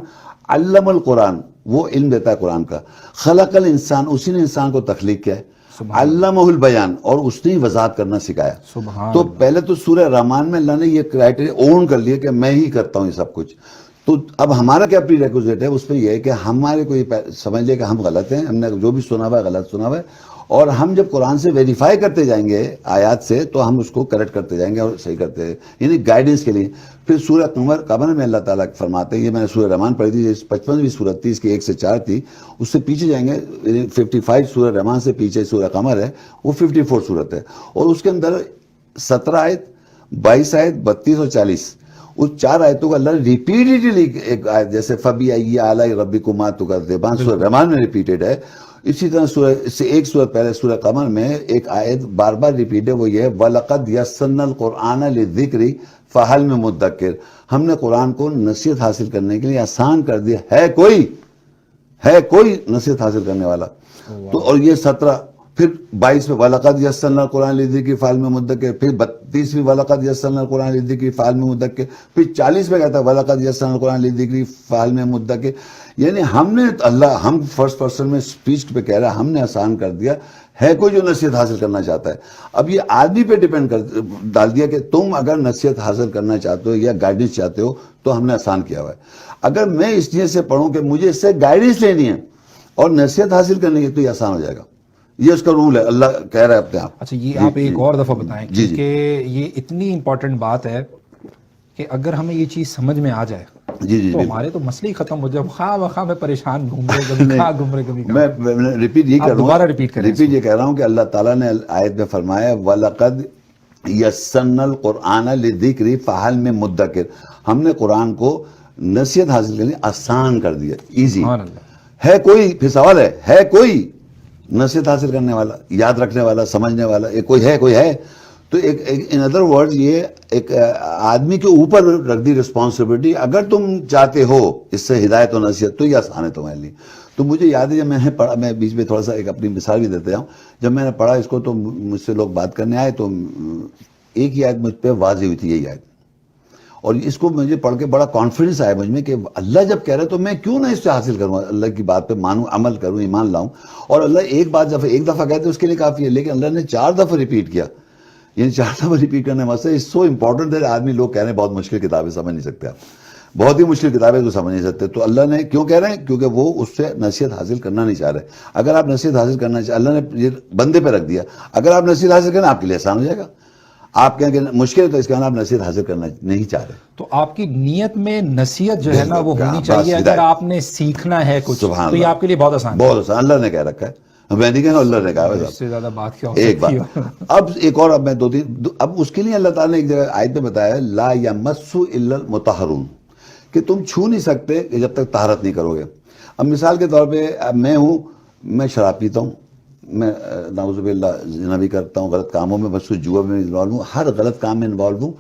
علم القرآن، وہ علم دیتا ہے قرآن کا. خلق الانسان، اسی نے انسان کو تخلیق کیا ہے. علمہ البیان، اور اس نے وضاحت کرنا سکھایا. سبحان تو پہلے تو سورہ رحمان میں اللہ نے یہ کرائٹیریا اون کر لیا کہ میں ہی کرتا ہوں یہ سب کچھ. تو اب ہمارا کیا پری ریکوزٹ ہے اس پہ یہ ہے کہ ہمارے کو یہ سمجھ لے کہ ہم غلط ہیں، ہم نے جو بھی سنا ہوا ہے غلط سنا ہوا ہے، اور ہم جب قرآن سے ویریفائی کرتے جائیں گے آیات سے تو ہم اس کو کریکٹ کرتے جائیں گے اور صحیح کرتے ہیں، یعنی گائیڈنس کے لیے. پھر سورہ قمر میں اللہ تعالیٰ فرماتے ہیں، یہ میں نے سورہ رحمان پڑھی تھی، 55ویں سورت تھی، اس کی 1 سے 4 تھی. اس سے پیچھے جائیں گے 55 سورہ رحمان سے پیچھے سورہ قمر ہے، وہ 54 سورت ہے، اور اس کے اندر 17 آیت، 22 آیت، 32 اور 40، اس 4 آیتوں کا اللہ نے ریپیٹیڈلی ایک آیت جیسے فَبِأَيِّ آلَاءِ رَبِّكُمَا تُكَذِّبَانِ سورہ رحمان میں ریپیٹڈ ہے. اسی طرح سورہ سے ایک سورت پہلے سورہ قمر میں ایک آیت بار بار ریپیٹ ہے، وہ یہ ہے وَلَقَدْ يَسَّرْنَا الْقُرْآنَ لِلذِّكْرِ فَهَلْ مِن مُدَّكِّرٍ. ہم نے قرآن کو نصیحت حاصل کرنے کے لیے آسان کر دیا، ہے کوئی نصیحت حاصل کرنے والا. تو اور یہ 17، پھر 22 میں وَلَقَدْ يَسَّرْنَا الْقُرْآنَ لِلذِّكْرِ فَهَلْ مِن مُدَّكِّرٍ، پھر 32ویں وَلَقَدْ يَسَّرْنَا الْقُرْآنَ لِلذِّكْرِ فَهَلْ مِن مُدَّكِّرٍ، پھر 40 میں کہتا ہے وَلَقَدْ يَسَّرْنَا الْقُرْآنَ لِلذِّكْرِ فَهَلْ مِن مُدَّكِّرٍ. یعنی ہم نے ہم فرسٹ پرسن میں اسپیچ پہ کہہ رہا ہے، ہم نے آسان کر دیا، ہے کوئی جو نصیحت حاصل کرنا چاہتا ہے. اب یہ آدمی پہ ڈیپینڈ ڈال دیا کہ تم اگر نصیحت حاصل کرنا چاہتے ہو یا گائیڈنس چاہتے ہو تو ہم نے آسان کیا ہوا ہے. اگر میں اس چیز سے پڑھوں کہ مجھے اس سے گائیڈنس لینی ہے اور نصیحت حاصل کرنی ہے تو یہ آسان ہو جائے گا. یہ اس کا رول ہے، اللہ کہہ رہا ہے اپنے آپ. اچھا یہ آپ ایک اور دفعہ بتائیں کیونکہ یہ اتنی امپورٹنٹ بات ہے کہ اگر ہمیں یہ چیز سمجھ میں آ جائے تو ہمارے تو مسئلے ہی ختم ہو جائے. خواہ بخواہ میں پریشان گھوم رہے کبھی میں ریپیٹ یہ کر رہا ہوں، دوبارہ ریپیٹ یہ کہہ رہا ہوں کہ اللہ تعالیٰ نے آیت میں فرمایا وَلَقَدْ يَسَّرْنَا الْقُرْآنَ لِلذِّكْرِ فَهَلْ مِن مُدَّكِرٍ. ہم نے قرآن کو نصیحت حاصل کرنے آسان کر دیا، ایزی. ہے کوئی، پھر سوال ہے کوئی نصیحت حاصل کرنے والا، یاد رکھنے والا، سمجھنے والا، کوئی ہے. تو ایک ان ادر ورڈ یہ ایک آدمی کے اوپر رکھ دی رسپانسبلٹی. اگر تم چاہتے ہو اس سے ہدایت و نصیحت تو یہ آسان ہے تمہارے لیے. تو مجھے یاد ہے جب میں نے پڑھا، میں بیچ میں تھوڑا سا ایک اپنی مثال بھی دیتے ہوں، جب میں نے پڑھا اس کو تو مجھ سے لوگ بات کرنے آئے تو ایک ہی آیت مجھ پہ واضح ہوئی تھی، یہی آیت، اور اس کو مجھے پڑھ کے بڑا کانفیڈنس آیا مجھ میں کہ اللہ جب کہہ رہے تو میں کیوں نہ اس سے حاصل کروں، اللہ کی بات پہ مانوں، عمل کروں، ایمان لاؤں. اور اللہ ایک بات جب ایک دفعہ کہتے اس کے لیے کافی ہے، لیکن اللہ نے 4 دفعہ ریپیٹ کیا. یعنی 4 دفعہ ریپیٹ کرنے واسطے اس سو امپورٹنٹ ہے. آدمی لوگ کہہ رہے ہیں بہت مشکل کتابیں سمجھ نہیں سکتے، آپ بہت ہی مشکل کتابیں کو سمجھ نہیں سکتے. تو اللہ نے کیوں کہہ رہے ہیں؟ کیونکہ وہ اس سے نصیحت حاصل کرنا نہیں چاہ رہے. اگر آپ نصیحت حاصل کرنا چاہ، اللہ نے یہ بندے پہ رکھ دیا، اگر آپ نصیحت حاصل کرنا آپ کے لیے آسان ہو جائے گا. آپ کہیں کہ مشکل ہے تو اس کا آپ نصیحت حاصل کرنا نہیں چاہ رہے. تو آپ کی نیت میں نصیحت جو ہے نا وہ ہونی چاہیے. اگر آپ نے سیکھنا ہے کچھ تو یہ آپ کے لیے بہت آسان ہے. بہت آسان، اللہ نے کہہ رکھا ہے، میں نہیں کہنا، اللہ نے کہا ہے. اس سے زیادہ بات کیا ہو ایک سکتی بات. ہے. اب ایک اور، اب میں 2-3، اب اس کے لیے اللہ تعالیٰ نے ایک جگہ آیت میں بتایا لا یمس الا المطہرون، کہ تم چھو نہیں سکتے کہ جب تک طہارت نہیں کرو گے. اب مثال کے طور پہ میں شراب پیتا ہوں، میں نعوذ باللہ زنا بھی کرتا ہوں، غلط کاموں میں، بس جوا میں انوالو ہوں، ہر غلط کام میں انوالو ہوں،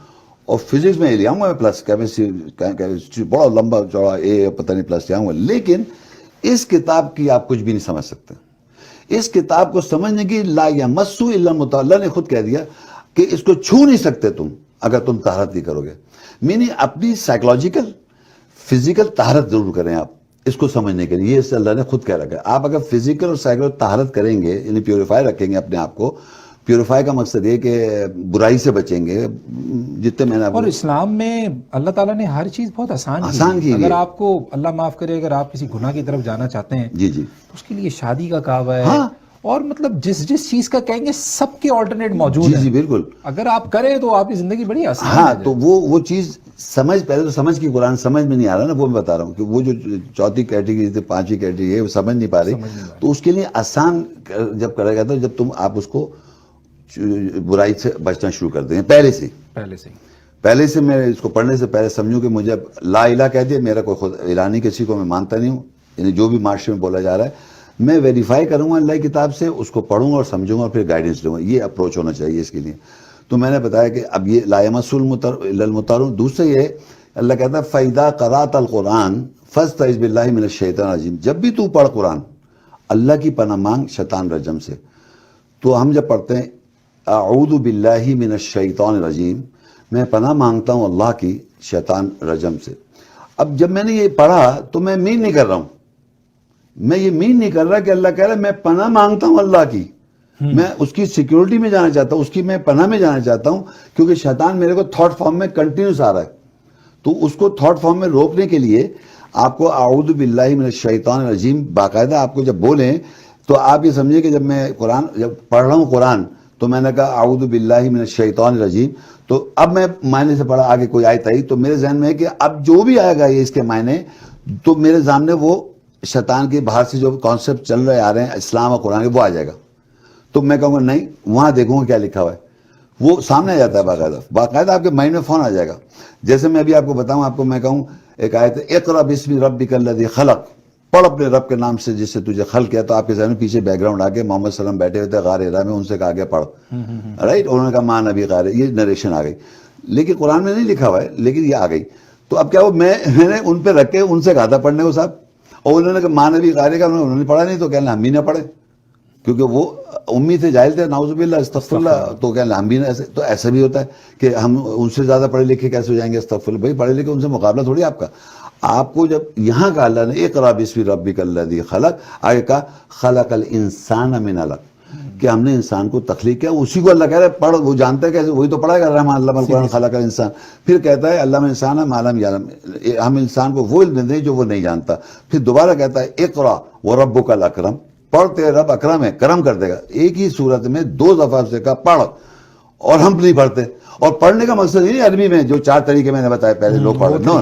اور فزکس میں لے آؤں گا میں پلس، کیمسٹری بڑا لمبا چوڑا اے پتہ نہیں پلس لے آؤں گا. لیکن اس کتاب کی آپ کچھ بھی نہیں سمجھ سکتے. اس کتاب کو سمجھنے کی لا یمس الا المطہرون، اللہ نے خود کہہ دیا کہ اس کو چھو نہیں سکتے تم اگر تم طہارت نہیں کرو گے. میننگ اپنی سائیکولوجیکل فزیکل طہارت ضرور کریں آپ اس کو سمجھنے کے لیے. یہ اس سے اللہ نے خود کہہ رکھا ہے. آپ اگر فزیکل اور سائیکولوجیکل طہارت کریں گے، یعنی پیوریفائی رکھیں گے اپنے آپ کو. پیوریفائی کا مقصد یہ کہ برائی سے بچیں گے جتنے میں نے. اور اسلام میں اللہ تعالیٰ نے ہر چیز بہت آسان کی. اگر آپ کو اللہ معاف کرے، اگر آپ کسی گناہ کی طرف جانا چاہتے ہیں جی تو اس کے لیے شادی کا کعوہ ہے. اور مطلب جس چیز کا کہیں گے سب کے آلٹرنیٹ موجود ہیں. جی بالکل. اگر آپ کریں تو آپ کی زندگی بڑی آسان ہاں تو وہ چیز سمجھ, پہلے تو سمجھ کی قرآن سمجھ میں نہیں آ رہا نا, وہ میں بتا رہا ہوں کہ وہ جو چوتھی کیٹیگری تھی, پانچویں کیٹیگری ہے, وہ سمجھ نہیں پا رہی. تو اس کے لیے آسان جب کرا گیا تھا جب تم آپ اس کو برائی سے بچنا شروع کر دیں پہلے سے میں اس کو پڑھنے سے پہلے سمجھوں کہ مجھے لا الہ کہہ دیا, میرا کوئی خود الہ نہیں, کسی کو میں مانتا نہیں ہوں, یعنی جو بھی معاشرے میں بولا جا رہا ہے میں ویریفائی کروں گا اللہ کی کتاب سے, اس کو پڑھوں گا اور سمجھوں گا اور پھر گائیڈنس لوں گا. یہ اپروچ ہونا چاہیے اس کے لیے. تو میں نے بتایا کہ اب یہ لا یمسہ الا المطہرون. دوسرا یہ اللہ کہتا ہے فَإِذَا قَرَأْتَ الْقُرْآنَ فَاسْتَعِذْ بِاللَّهِ مِنَ الشَّيْطَانِ الرَّجِيمِ. جب بھی تو پڑھ قرآن اللہ کی پناہ مانگ شیطان رجم سے. تو ہم جب پڑھتے ہیں اعوذ باللہ من الشیطان الرجیم, میں پناہ مانگتا ہوں اللہ کی شیطان رجم سے. اب جب میں نے یہ پڑھا تو میں مین نہیں کر رہا ہوں, میں یہ مین نہیں کر رہا کہ اللہ کہہ رہا ہے میں پناہ مانگتا ہوں اللہ کی, میں اس کی سیکیورٹی میں جانا چاہتا ہوں, اس کی میں پناہ میں جانا چاہتا ہوں, کیونکہ شیطان میرے کو تھاٹ فارم میں کنٹینیوس آ رہا ہے. تو اس کو تھاٹ فارم میں روکنے کے لیے آپ کو اعوذ باللہ من الشیطان الرجیم باقاعدہ آپ کو جب بولیں تو آپ یہ سمجھیں کہ جب میں قرآن جب پڑھ رہا ہوں قرآن تو میں نے کہا اعوذ باللہ من الشیطان الرجیم, تو اب میں معنی سے پڑھا آگے کوئی آیت آئی تو میرے ذہن میں ہے کہ اب جو بھی آئے گا یہ اس کے معنی, تو میرے سامنے وہ شیطان کے باہر سے جو کانسیپٹ چل رہے آ رہے ہیں اسلام اور قرآن کے, وہ آ جائے گا. تو میں کہوں گا نہیں, وہاں دیکھوں گا کیا لکھا ہوا ہے, وہ سامنے آ جاتا ہے باقاعدہ آپ کے مائنڈ میں فون آ جائے گا. جیسے میں ابھی آپ کو بتاؤں, آپ کو میں کہوں ایک آیت ہے اقرأ بسم ربک الذی خلق, پڑھ اپنے رب کے نام سے جس سے تجھے خلق کیا. تو آپ کے ذہن میں پیچھے بیک گراؤنڈ آ کے محمد صلی اللہ علیہ وسلم بیٹھے ہوئے تھے غار حرا میں, ان سے کہا گیا پڑھ, رائٹ, انہوں نے کہا ماں نبی غار, یہ نریشن آ گئی, لیکن قرآن میں نہیں لکھا ہوا ہے لیکن یہ آ گئی. تو اب کیا ہو, میں نے ان پہ رکھ کے ان سے کہا تھا پڑھنے کو صاحب, اور انہوں نے کہا ماں نبی غار کا, انہوں نے پڑھا نہیں, تو کہنا ہم بھی نہ پڑھے کیونکہ وہ امی سے جاہل تھے, نعوذ باللہ استغفر اللہ. تو کہنا ہم بھی نہ, تو ایسا بھی ہوتا ہے کہ ہم ان سے زیادہ پڑھے لکھے کیسے ہو جائیں گے, استغفر اللہ. بھائی پڑھے لکھے ان سے مقابلہ تھوڑی آپ کا. آپ کو جب یہاں کا اللہ نے اقرأ بسم ربک الذی خلق, آگے کہا خلق الانسان من علق, کہ ہم نے انسان کو تخلیق کیا, اسی کو اللہ کہہ رہا ہے پڑھ, وہ جانتا ہے کیسے, وہی تو پڑھا کر رہا ہے علم القرآن خلق الانسان. پھر کہتا ہے علم الانسان ما لم یعلم, ہم انسان کو وہ علم دیں جو وہ نہیں جانتا. پھر دوبارہ کہتا ہے اقرأ وربک الاکرم, پڑھ تیرے رب اکرم ہے, کرم کر دے گا. ایک ہی صورت میں دو دفعہ سے کہا پڑھ, اور ہم نہیں پڑھتے. اور پڑھنے کا مقصد یہ نہیں عربی میں جو 4 طریقے میں نے بتایا پہلے لوگ پڑھ نو,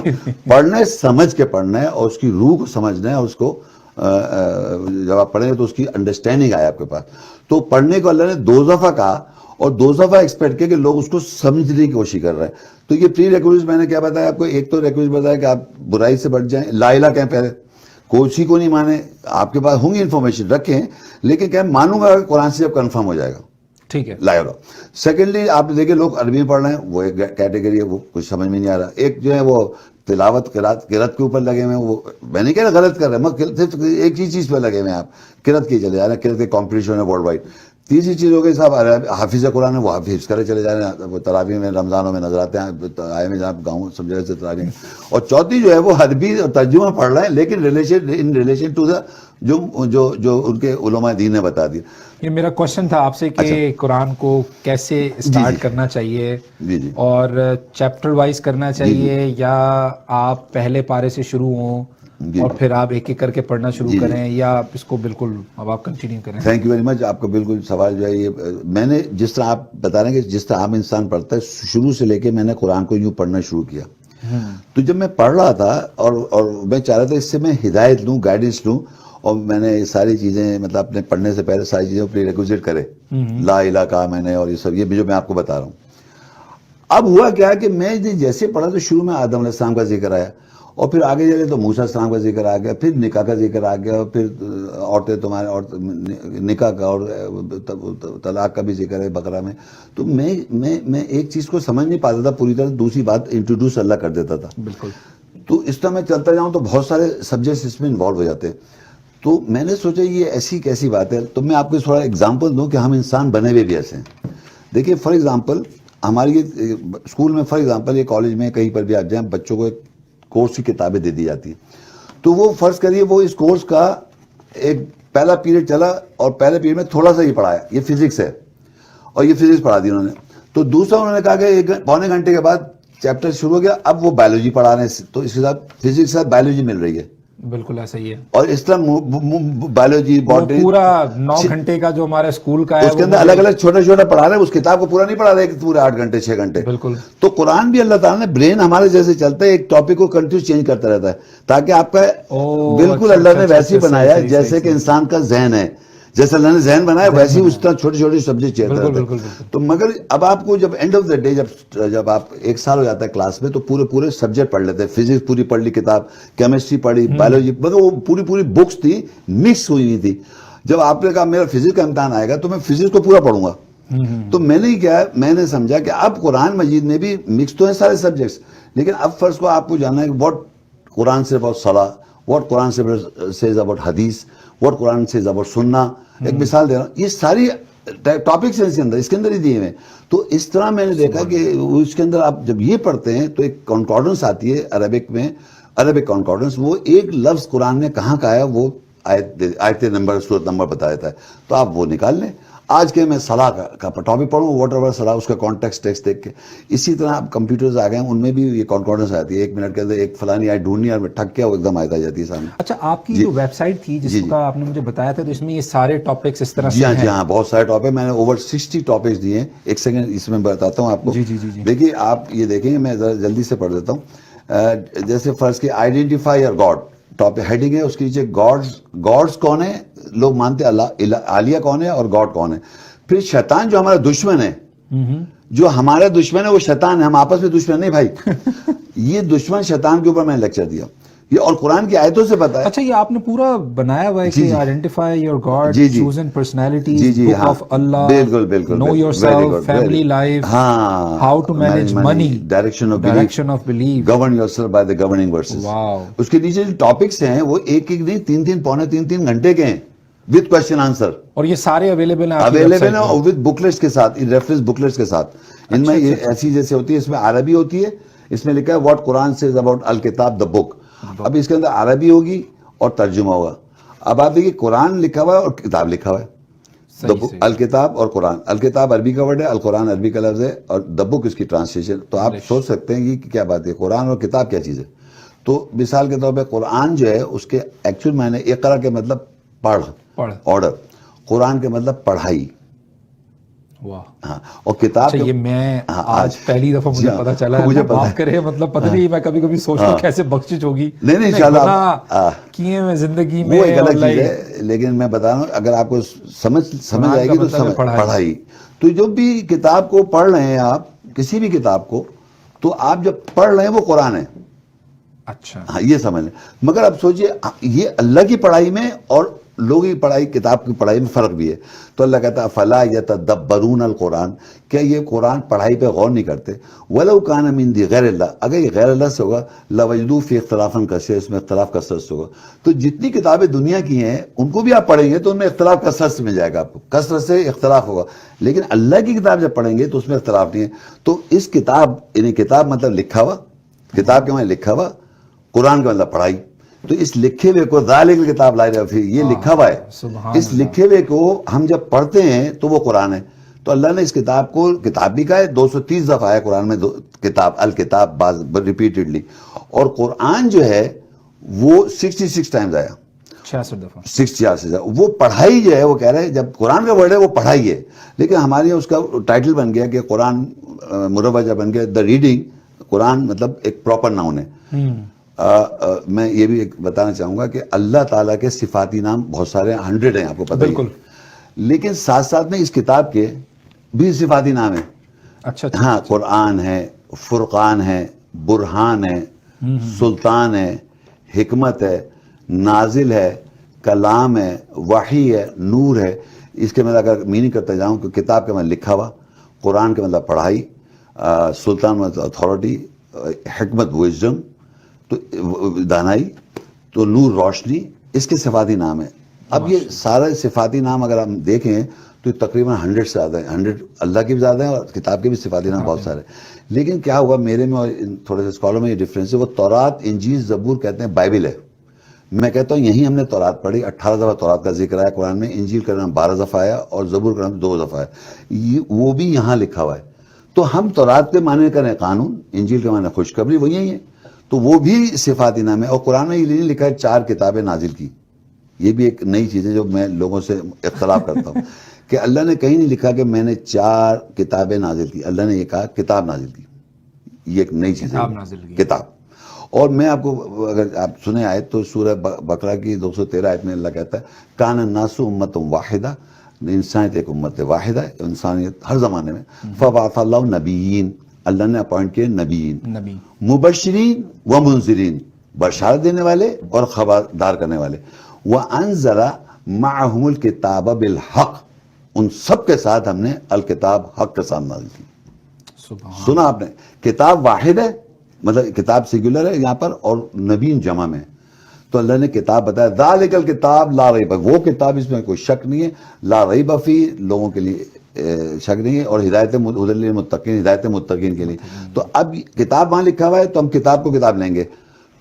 پڑھنا ہے سمجھ کے پڑھنا ہے, اور اس کی روح کو سمجھنا ہے, اور اس کو جب آپ پڑھیں گے تو اس کی انڈرسٹینڈنگ آئے آپ کے پاس. تو پڑھنے کو اللہ نے 2 دفعہ کہا, اور 2 دفعہ ایکسپیکٹ کیا کہ لوگ اس کو سمجھنے کی کوشش کر رہے ہیں. تو یہ پری ریکویزٹ میں نے کیا بتایا آپ کو, ایک تو ریکویزٹ بتایا کہ آپ برائی سے بچ جائیں, لا الہ کہیں پہلے, کوئی کو نہیں مانے, آپ کے پاس ہوں گی انفارمیشن رکھیں, لیکن کہ مانوں گا قرآن سے جب کنفرم ہو جائے گا, ٹھیک ہے, لا الہ. سیکنڈلی آپ دیکھیں لوگ عربی میں پڑھ رہے ہیں, وہ ایک کیٹیگری ہے, وہ کچھ سمجھ میں نہیں آ رہا. ایک جو ہے وہ تلاوت قرات کے اوپر لگے ہوئے ہیں, وہ میں نہیں کہہ رہا غلط کر رہے ہیں, صرف ایک ہی چیز پہ لگے ہوئے ہیں, آپ قرات کی چلے جا رہے ہیں, قرات کے کمپٹیشن ہے ورلڈ وائڈ. تیسری چیز ہو گئی صاحب حافظ قرآن ہے, وہ حافظ کرے چلے جا رہے ہیں, وہ تراویح میں رمضانوں میں نظر آتے ہیں, آئے میں جہاں گاؤں سب جگہ سے تراویح. اور چوتھی جو ہے وہ عربی اور ترجمہ پڑھ رہے ہیں, لیکن ریلیشن ٹو دا جو ان کے علماء دین نے بتا دیا. یہ میرا کوشچن تھا آپ سے کہ قرآن کو کیسے اسٹارٹ کرنا چاہیے, اور چیپٹر وائز کرنا چاہیے, یا آپ پہلے پارے سے شروع ہوں اور پھر آپ ایک ایک کر کے پڑھنا شروع کریں, یا آپ اس کو بالکل اب آپ کنٹینیو کریں. Thank you very much. آپ کا بالکل سوال جو ہے یہ میں نے جس طرح آپ بتا رہے ہیں کہ جس طرح عام انسان پڑھتا ہے, شروع سے لے کے میں نے قرآن کو یوں پڑھنا شروع کیا. تو جب میں پڑھ رہا تھا اور میں چاہ رہا تھا اس سے میں ہدایت لوں, گائیڈنس لوں, اور میں نے یہ ساری چیزیں مطلب اپنے پڑھنے سے پہلے ساری چیزیں پری ریکوزٹ کرے, لا الہ کہا میں نے, اور یہ سب یہ جو میں آپ کو بتا رہا ہوں. اب ہوا کیا کہ میں جیسے پڑھا تو شروع میں آدم علیہ السلام کا ذکر آیا, اور پھر آگے چلے تو موسیٰ السلام کا ذکر آ گیا, پھر نکاح کا ذکر آ گیا, اور پھر عورتیں تمہارے نکاح کا اور طلاق کا بھی ذکر ہے بقرہ میں. تو میں ایک چیز کو سمجھ نہیں پاتا تھا پوری طرح, دوسری بات انٹروڈیوس اللہ کر دیتا تھا. بالکل. تو اس طرح میں چلتا جاؤں تو بہت سارے سبجیکٹس اس میں انوالو ہو جاتے ہیں. تو میں نے سوچا یہ ایسی کیسی بات ہے. تو میں آپ کو تھوڑا اگزامپل دوں کہ ہم انسان بنے ہوئے بھی ایسے ہیں. دیکھیے فار ایگزامپل ہماری اسکول میں, فار ایگزامپل یہ کالج میں کہیں پر بھی آپ جائیں, بچوں کو ایک کورس کی کتابیں دے دی جاتی ہیں. تو وہ فرض کریے وہ اس کورس کا ایک پہلا پیریڈ چلا, اور پہلے پیریڈ میں تھوڑا سا یہ پڑھایا, یہ فزکس ہے, اور یہ فزکس پڑھا دی انہوں نے. تو دوسرا انہوں نے کہا کہ پونے گھنٹے کے بعد چیپٹر شروع ہو گیا, اب وہ بایولوجی پڑھا رہے ہیں, تو اس کے ساتھ فزکس کے ساتھ بایولوجی مل رہی ہے, بالکل ایسا ہی ہے. اور اس طرح بایولوجی وہ باٹنی پورا 9 گھنٹے کا جو ہمارے اسکول کا ہے اس کے اندر الگ الگ چھوٹا چھوٹا پڑھا رہے ہیں, اس کتاب کو پورا نہیں پڑھا رہے کہ پورے 8 گھنٹے 6 گھنٹے. بالکل. تو قرآن بھی اللہ تعالیٰ نے برین ہمارے جیسے چلتا ہے, ایک ٹاپک کو کنٹینیو چینج کرتا رہتا ہے تاکہ آپ کا بالکل اللہ نے ویسے ہی بنایا ہے جیسے کہ انسان کا ذہن ہے, جیسے اللہ نے ذہن بنایا ویسے ہی اس طرح چھوٹی چھوٹی سبجیکٹ چیئر کرتا ہے. تو مگر اب آپ کو جب اینڈ آف دا ڈے جب آپ 1 سال ہو جاتا ہے کلاس میں تو پورے سبجیکٹ پڑھ لیتے ہیں. فزکس پوری پڑھ لی کتاب, کیمسٹری پڑھی, بایولوجی, مطلب وہ پوری بکس تھی, مکس ہوئی ہوئی تھی. جب آپ نے کہا میرا فزکس کا امتحان آئے گا تو میں فزکس کو پورا پڑھوں گا, تو میں نے کیا میں نے سمجھا کہ اب قرآن مجید میں بھی مکس تو ہیں سارے سبجیکٹس, لیکن اب فرض کو آپ کو جاننا ہے کہ واٹ قرآن سے اباؤٹ صلاح, واٹ قرآن سیز اباؤٹ حدیث, واٹ قرآن سیز اباؤٹ سننا. ایک مثال دے رہا ہوں, یہ ساری ٹاپکس ہیں اس کے اندر ہی دیے ہوئے. تو اس طرح میں نے دیکھا کہ اس کے اندر آپ جب یہ پڑھتے ہیں تو ایک کانکارڈنس آتی ہے عربک میں, عربک کانکارڈنس, وہ ایک لفظ قرآن نے کہاں کا ہے وہ آیت نمبر صورت نمبر بتا دیتا ہے, تو آپ وہ نکال لیں. آج کے میں صلاح کا ٹاپک پڑھوں واٹ ایور صلاح, اس کا کانٹیکسٹ ٹیکسٹ دیکھ کے. اسی طرح اب کمپیوٹرز آ گئے ہیں, ان میں بھی یہ کانکارڈنس آتی ہے, 1 منٹ کے اندر ایک فلانی آیت ڈھونڈنی ہے اور ٹھک کیا وہ ایک دم آیت آ جاتی ہے سامنے. اچھا, آپ کی جو ویب سائٹ تھی جس کا آپ نے مجھے بتایا تھا, تو اس میں یہ سارے ٹاپکس اس طرح سے ہیں؟ جی ہاں, بہت سارے ٹاپک, میں نے اوور 60 ٹاپکس دیے ہیں. ایک سیکنڈ اس میں بتاتا ہوں آپ کو. دیکھیے آپ یہ دیکھیں, میں ذرا جلدی سے پڑھ دیتا ہوں. جیسے فرض کی identify your God topic heading ہے, اس کے نیچے گاڈز کون ہے, لوگ مانتے اللہ, عالیہ کون ہے اور گاڈ کون ہے. پھر شیطان جو ہمارا دشمن ہے, جو ہمارا دشمن ہے وہ شیطان ہے, ہم آپس میں دشمن نہیں بھائی. یہ دشمن شیطان کے اوپر میں نے لیکچر دیا, یہ اور قرآن کی آیتوں سے پتا ہے. اچھا, یہ آپ نے پورا بنایا ہوا ہے کہ identify your God, chosen personalities, book of Allah, بالکل, know yourself, family life, how to manage money, direction of belief, govern yourself by the governing verses. اس کے نیچے جو ٹاپکس ہیں وہ ایک نہیں 3 پونے 3 گھنٹے کے ہیں وتھ کوشچن آنسر, اور یہ سارے اویلیبل ہیں اور وتھ بکلیٹس کے ساتھ, ریفرنس بکلیٹس کے ساتھ. ان میں یہ ایسی جیسے ہوتی ہے, اس میں عربی ہوتی ہے, اس میں لکھا ہے واٹ قرآن سیز اباؤٹ الکتاب دا بک. اب اس کے اندر عربی ہوگی اور ترجمہ ہوگا. اب آپ دیکھیے قرآن لکھا ہوا ہے اور کتاب لکھا ہوا ہے, الکتاب اور قرآن. الکتاب عربی کا ورڈ ہے, القرآن عربی کا لفظ ہے, اور دا بک اس کی ٹرانسلیشن. تو آپ سوچ سکتے ہیں کہ کیا بات ہے, قرآن اور کتاب کیا چیز ہے. تو مثال کے طور پہ قرآن جو ہے اس کے ایکچوئل معنی اقرا کے مطلب پڑھ, آرڈر, قرآن کے مطلب پڑھائی. ہاں, اور کتاب یہ میں آج پہلی دفعہ مجھے پتا چلا ہے, مجھے معاف کرے, مطلب پتہ نہیں, میں کبھی کبھی سوچتا ہوں کیسے بخشش ہوگی. نہیں انشاءاللہ کیے میں زندگی میں, وہ ایک الگ چیز ہے, لیکن میں بتا رہا ہوں اگر آپ کو سمجھ آئے گی تو پڑھائی. تو جو بھی کتاب کو پڑھ رہے ہیں آپ, کسی بھی کتاب کو, تو آپ جب پڑھ رہے ہیں وہ قرآن ہے. اچھا, ہاں یہ سمجھ لیں. مگر اب سوچئے یہ اللہ کی پڑھائی میں اور لوگوں کی پڑھائی, کتاب کی پڑھائی میں فرق بھی ہے. تو اللہ کہتا ہے فلا یتدبرون القرآن, کیا یہ قرآن پڑھائی پہ غور نہیں کرتے. ولو کان من عند غیر اللہ, اگر یہ غیر اللہ سے ہوگا لوجدوا فی اختلافا کثیرا, اس میں اختلاف کثرت سے ہوگا. تو جتنی کتابیں دنیا کی ہیں ان کو بھی آپ پڑھیں گے تو ان میں اختلاف کثرت سے مل جائے گا, آپ کو کثرت سے اختلاف ہوگا. لیکن اللہ کی کتاب جب پڑھیں گے تو اس میں اختلاف نہیں ہے. تو اس کتاب, یعنی کتاب مطلب لکھا ہوا, کتاب کے معنی لکھا ہوا, قرآن کا مطلب پڑھائی. تو اس لکھے ہوئے کو ذالک الکتاب لا ریب فیہ, یہ لکھا ہوا ہے, اس لکھے ہوئے کو ہم جب پڑھتے ہیں تو وہ قرآن ہے. تو اللہ نے اس کتاب کو کتاب بھی کہا ہے, 230 دفعہ ہے قرآن میں کتاب, الکتاب بعض ریپیٹڈلی. اور قرآن جو ہے وہ 66 ٹائمز آیا, 66 دفعہ, 66. وہ پڑھائی جو ہے, وہ کہہ رہے ہیں جب قرآن کا ورڈ ہے وہ پڑھائی ہے, لیکن ہمارے یہاں اس کا ٹائٹل بن گیا کہ قرآن مروجہ بن گیا, دا ریڈنگ. قرآن مطلب ایک پراپر ناؤن ہے. میں یہ بھی بتانا چاہوں گا کہ اللہ تعالیٰ کے صفاتی نام بہت سارے 100 ہیں, آپ کو پتہ ہے, لیکن ساتھ ساتھ میں اس کتاب کے بھی صفاتی نام ہیں. اچھا, ہاں, قرآن ہے, فرقان ہے, برہان ہے, سلطان ہے, حکمت ہے, نازل ہے, کلام ہے, وحی ہے, نور ہے. اس کے مطلب اگر میننگ کرتا جاؤں کہ کتاب کے مطلب لکھا ہوا, قرآن کے مطلب پڑھائی, سلطان مطلب اتھارٹی, حکمت وزڈم, تو دانائی, تو نور روشنی, اس کے صفاتی نام ہے. اب یہ سارے صفاتی نام اگر ہم دیکھیں تو تقریباً 100 سے زیادہ ہیں. 100 اللہ کے بھی زیادہ ہیں اور کتاب کے بھی صفاتی نام بہت سارے. لیکن کیا ہوا میرے میں اور تھوڑے سے اسکالر میں یہ ڈفرینس ہے, وہ تورات, انجیل, زبور کہتے ہیں بائبل ہے. میں کہتا ہوں یہیں ہم نے تورات پڑھی, 18 دفعہ تورات کا ذکر آیا قرآن میں, انجیل کا نام 12 دفعہ آیا اور زبور کا نام 2 دفعہ ہے, وہ بھی یہاں لکھا ہوا ہے. تو ہم تورات کے معنی کریں قانون, انجیل کے معنی خوشخبری, وہ یہی ہے. تو وہ بھی صفاتی نام ہے. اور قرآن میں یہ نہیں لکھا ہے 4 کتابیں نازل کی. یہ بھی ایک نئی چیز ہے جو میں لوگوں سے اختلاف کرتا ہوں کہ اللہ نے کہیں نہیں لکھا کہ میں نے 4 کتابیں نازل کی. اللہ نے یہ کہا کتاب نازل کی. یہ ایک نئی چیز ہے, کتاب. اور میں آپ کو اگر آپ سنیں آیت تو سورہ بقرہ کی 213 آیت میں اللہ کہتا ہے کان الناس امۃ واحدہ, انسانیت ایک امت واحدہ ہے, انسانیت ہر زمانے میں. فبعث اللہ نبیین, اللہ نے اپوائنٹ کیے نبیین, مبشرین و منذرین, بشارت دینے والے اور خبردار کرنے والے. وانزل معهم الکتاب بالحق, ان سب کے ساتھ ہم نے الکتاب حق کے ساتھ نازل کی. سنا آپ نے, کتاب واحد ہے, مطلب کتاب سنگولر ہے یہاں پر, اور نبیین جمع میں. تو اللہ نے کتاب بتایا ذالک الکتاب لا ریب, وہ کتاب اس میں کوئی شک نہیں ہے, لا ریب فی, لوگوں کے لیے شک نہیں ہے, اور ہدایت ہدی للمتقین, ہدایت متقین کے لیے. تو اب کتاب وہاں لکھا ہوا ہے تو ہم کتاب کو کتاب لیں گے.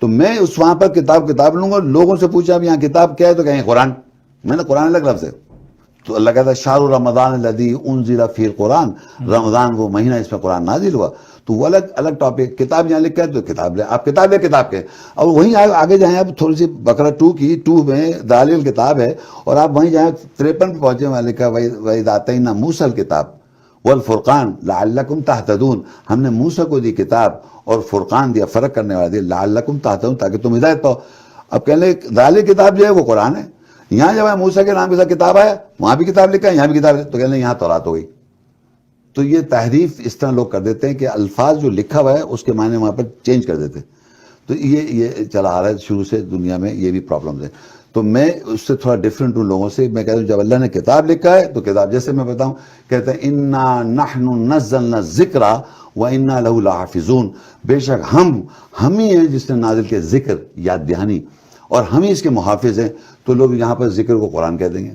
تو میں اس وہاں پر کتاب لوں گا. لوگوں سے پوچھا اب یہاں کتاب کیا ہے تو کہیں قرآن. میں نے قرآن الگ لفظ ہے. تو اللہ کہتا ہے شہر رمضان الذی انزل فیہ القرآن, رمضان وہ مہینہ اس میں قرآن نازل ہوا. تو وہ الگ ٹاپک. کتاب یہاں لکھا ہے تو کتاب لے, آپ کتاب لے کتاب کے. اور وہیں آگے جائیں آپ تھوڑی سی بقرہ 2 کی 2 میں ذالک الکتاب ہے, اور آپ وہیں جائیں 53 پہ پہنچے وہاں لکھا وَإِذْ آتَيْنَا مُوسَى الْكِتَابَ وَالْفُرْقَانَ لَعَلَّكُمْ تَهْتَدُونَ, ہم نے موسیٰ کو دی کتاب اور فرقان دیا, فرق کرنے والا دیا, لَعَلَّكُمْ تَهْتَدُونَ, تاکہ تم ہدایت پاؤ. اب کہنے لگے ذالک کتاب جو ہے وہ قرآن ہے. یہاں جب ہے موسیٰ کے نام کے ساتھ کتاب آیا, وہاں بھی کتاب لکھا ہے, یہاں بھی کتاب ہے, تو کہنے لگے یہاں تورات ہو گئی. تو یہ تحریف اس طرح لوگ کر دیتے ہیں کہ الفاظ جو لکھا ہوا ہے اس کے معنی وہاں پر چینج کر دیتے ہیں. تو یہ چلا آ رہا ہے شروع سے دنیا میں, یہ بھی پرابلمز ہیں. تو میں اس سے تھوڑا ڈیفرنٹ ہوں لوگوں سے. میں کہتا ہوں جب اللہ نے کتاب لکھا ہے تو کتاب, جیسے میں بتاؤں کہتے ہیں انا نحن نزلنا الذکر وانا لہ لحافظون, بے شک ہم ہی ہیں جس نے نازل کے ذکر, یاد دہانی, اور ہم ہی اس کے محافظ ہیں. تو لوگ یہاں پر ذکر کو قرآن کہہ دیں گے.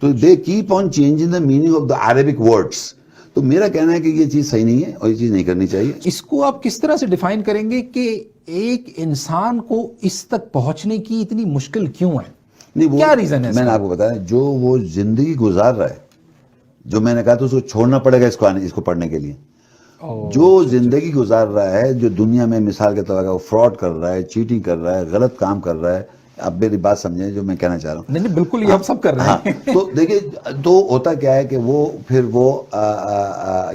تو they keep on changing the meaning of the Arabic words. تو میرا کہنا ہے کہ یہ چیز صحیح نہیں ہے اور یہ چیز نہیں کرنی چاہیے. اس کو آپ کس طرح سے ڈیفائن کریں گے کہ ایک انسان کو اس تک پہنچنے کی اتنی مشکل کیوں ہے؟ نہیں, کیا ریزن ہے؟ میں نے آپ کو بتایا جو وہ زندگی گزار رہا ہے, جو میں نے کہا تو اس کو چھوڑنا پڑے گا اس کو پڑھنے کے لیے. جو زندگی گزار رہا ہے, جو دنیا میں مثال کے طور پر وہ فراڈ کر رہا ہے, چیٹنگ کر رہا ہے, غلط کام کر رہا ہے. اب میری بات سمجھیں جو میں کہنا چاہ رہا ہوں. نہیں بالکل, یہ ہم سب کر رہے ہیں. تو دیکھیں, تو ہوتا کیا ہے کہ وہ پھر وہ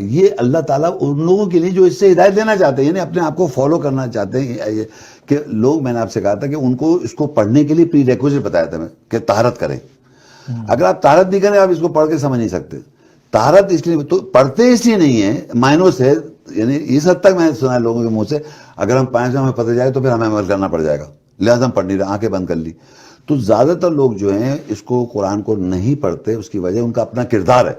یہ اللہ تعالیٰ ان لوگوں کے لیے جو اس سے ہدایت دینا چاہتے ہیں, یعنی اپنے آپ کو فالو کرنا چاہتے ہیں, کہ لوگ, میں نے آپ سے کہا تھا کہ ان کو اس کو پڑھنے کے لیے پری ریکوزٹ بتایا تھا میں کہ طہارت کریں. اگر آپ طہارت نہیں کریں آپ اس کو پڑھ کے سمجھ نہیں سکتے. طہارت اس لیے تو پڑھتے اس لیے نہیں ہیں معنوں سے, یعنی اس حد تک میں نے سنا ہے لوگوں کے منہ سے, اگر ہم 5 ہمیں پتہ جائے تو پھر ہمیں عمل کرنا پڑ جائے گا, لہٰذا ہم پڑھ نہیں رہے, آنکھیں بند کر لی. تو زیادہ تر لوگ جو ہیں اس کو قرآن کو نہیں پڑھتے. اس کی وجہ ان کا اپنا کردار ہے.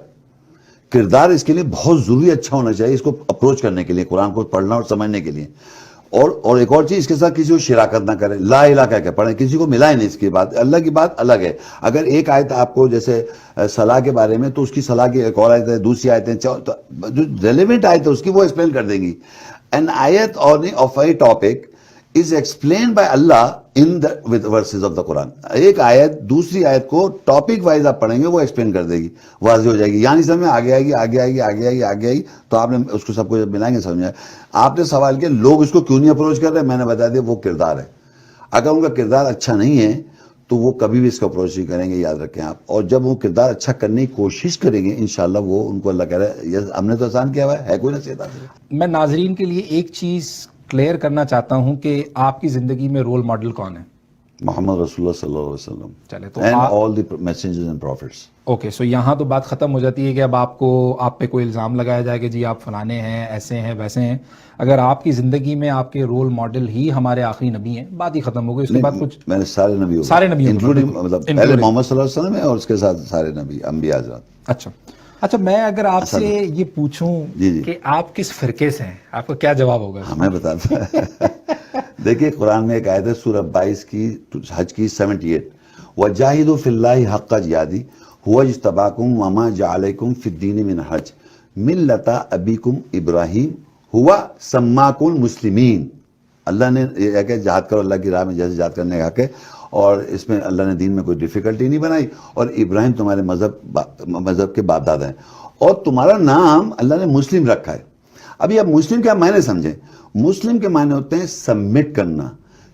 کردار اس کے لیے بہت ضروری اچھا ہونا چاہیے اس کو اپروچ کرنے کے لیے, قرآن کو پڑھنا اور سمجھنے کے لیے. اور ایک اور چیز, اس کے ساتھ کسی کو شراکت نہ کرے, لا الہ کہہ کے پڑھیں, کسی کو ملائے نہیں. اس کی بات, اللہ کی بات الگ ہے. اگر ایک آیت آپ کو جیسے صلاح کے بارے میں, تو اس کی صلاح کی ایک اور آیت ہے, دوسری آیتیں جو ریلیونٹ آیت ہے اس کی وہ ایکسپلین کر دیں گی. این آیت of a topic is explained by Allah in the with verses of the Quran. ایک آیت دوسری آیت کو ٹاپک وائز آپ پڑھیں گے وہ ایکسپلین کر دے گی, واضح ہو جائے گی. یعنی سمجھ میں آگے آئے گی. تو آپ نے اس کو سب کو جب ملائیں گے سمجھ میں. آپ نے سوال کیا لوگ اس کو کیوں نہیں اپروچ کر رہے, میں نے بتا دیا وہ کردار ہے. اگر ان کا کردار اچھا نہیں ہے تو وہ کبھی بھی اس کو اپروچ نہیں کریں گے, یاد رکھیں آپ. اور جب وہ کردار اچھا کرنے کی کوشش کریں گے انشاءاللہ وہ ان کو اللہ کہہ رہا ہے ہم نے تو آسان کیا ہوا ہے کوئی نصیحت حاصل. میں ناظرین کے لیے ایک چیز کلیئر کرنا چاہتا ہوں کہ آپ کی زندگی میں رول ماڈل کون ہے؟ محمد رسول اللہ صلی اللہ علیہ وسلم. چلے تو and all the messengers and prophets. Okay, so یہاں تو بات ختم ہو جاتی ہے کہ اب آپ پہ کوئی الزام لگایا جائے کہ جی آپ فلانے ہیں, ایسے ہیں, ویسے ہیں. اگر آپ کی زندگی میں آپ کے رول ماڈل ہی ہمارے آخری نبی ہیں, بات ہی ختم ہو گئی. اس کے بعد کچھ میں نے سارے نبی انکلوڈنگ, مطلب پہلے محمد صلی اللہ علیہ وسلم ہے اور اس کے ساتھ سارے نبی انبیاء حضرات. اچھا, میں اگر آپ سے یہ پوچھوں کہ آپ کس فرقے سے ہیں, آپ کا کیا جواب ہوگا؟ ہمیں بتاتا. دیکھیے قرآن میں ایک آیت ہے سورہ 22 کی, حج کی 78, وَجَاهِدُوا فِي اللَّهِ حَقَّ جِهَادِهِ هُوَ اجْتَبَاكُمْ وَمَا جَعَلَيْكُمْ فِي الدِّينِ مِنْ حَرْجٍ مِلَّةَ أَبِيكُمْ إِبْرَاهِيمَ هُوَ سَمَّاكُمُ الْمُسْلِمِينَ. اللہ نے یہ ہے کہ جہاد کرو اللہ کی راہ میں, جیسے جہاد کرنے کا حق ہے, اور اس میں اللہ نے دین میں کوئی ڈیفیکلٹی نہیں بنائی, اور ابراہیم تمہارے مذہب کے باپ دادا ہیں, اور تمہارا نام اللہ نے مسلم رکھا ہے. ابھی آپ مسلم کیا معنی سمجھیں. مسلم کے معنی ہوتے ہیں سبمٹ کرنا,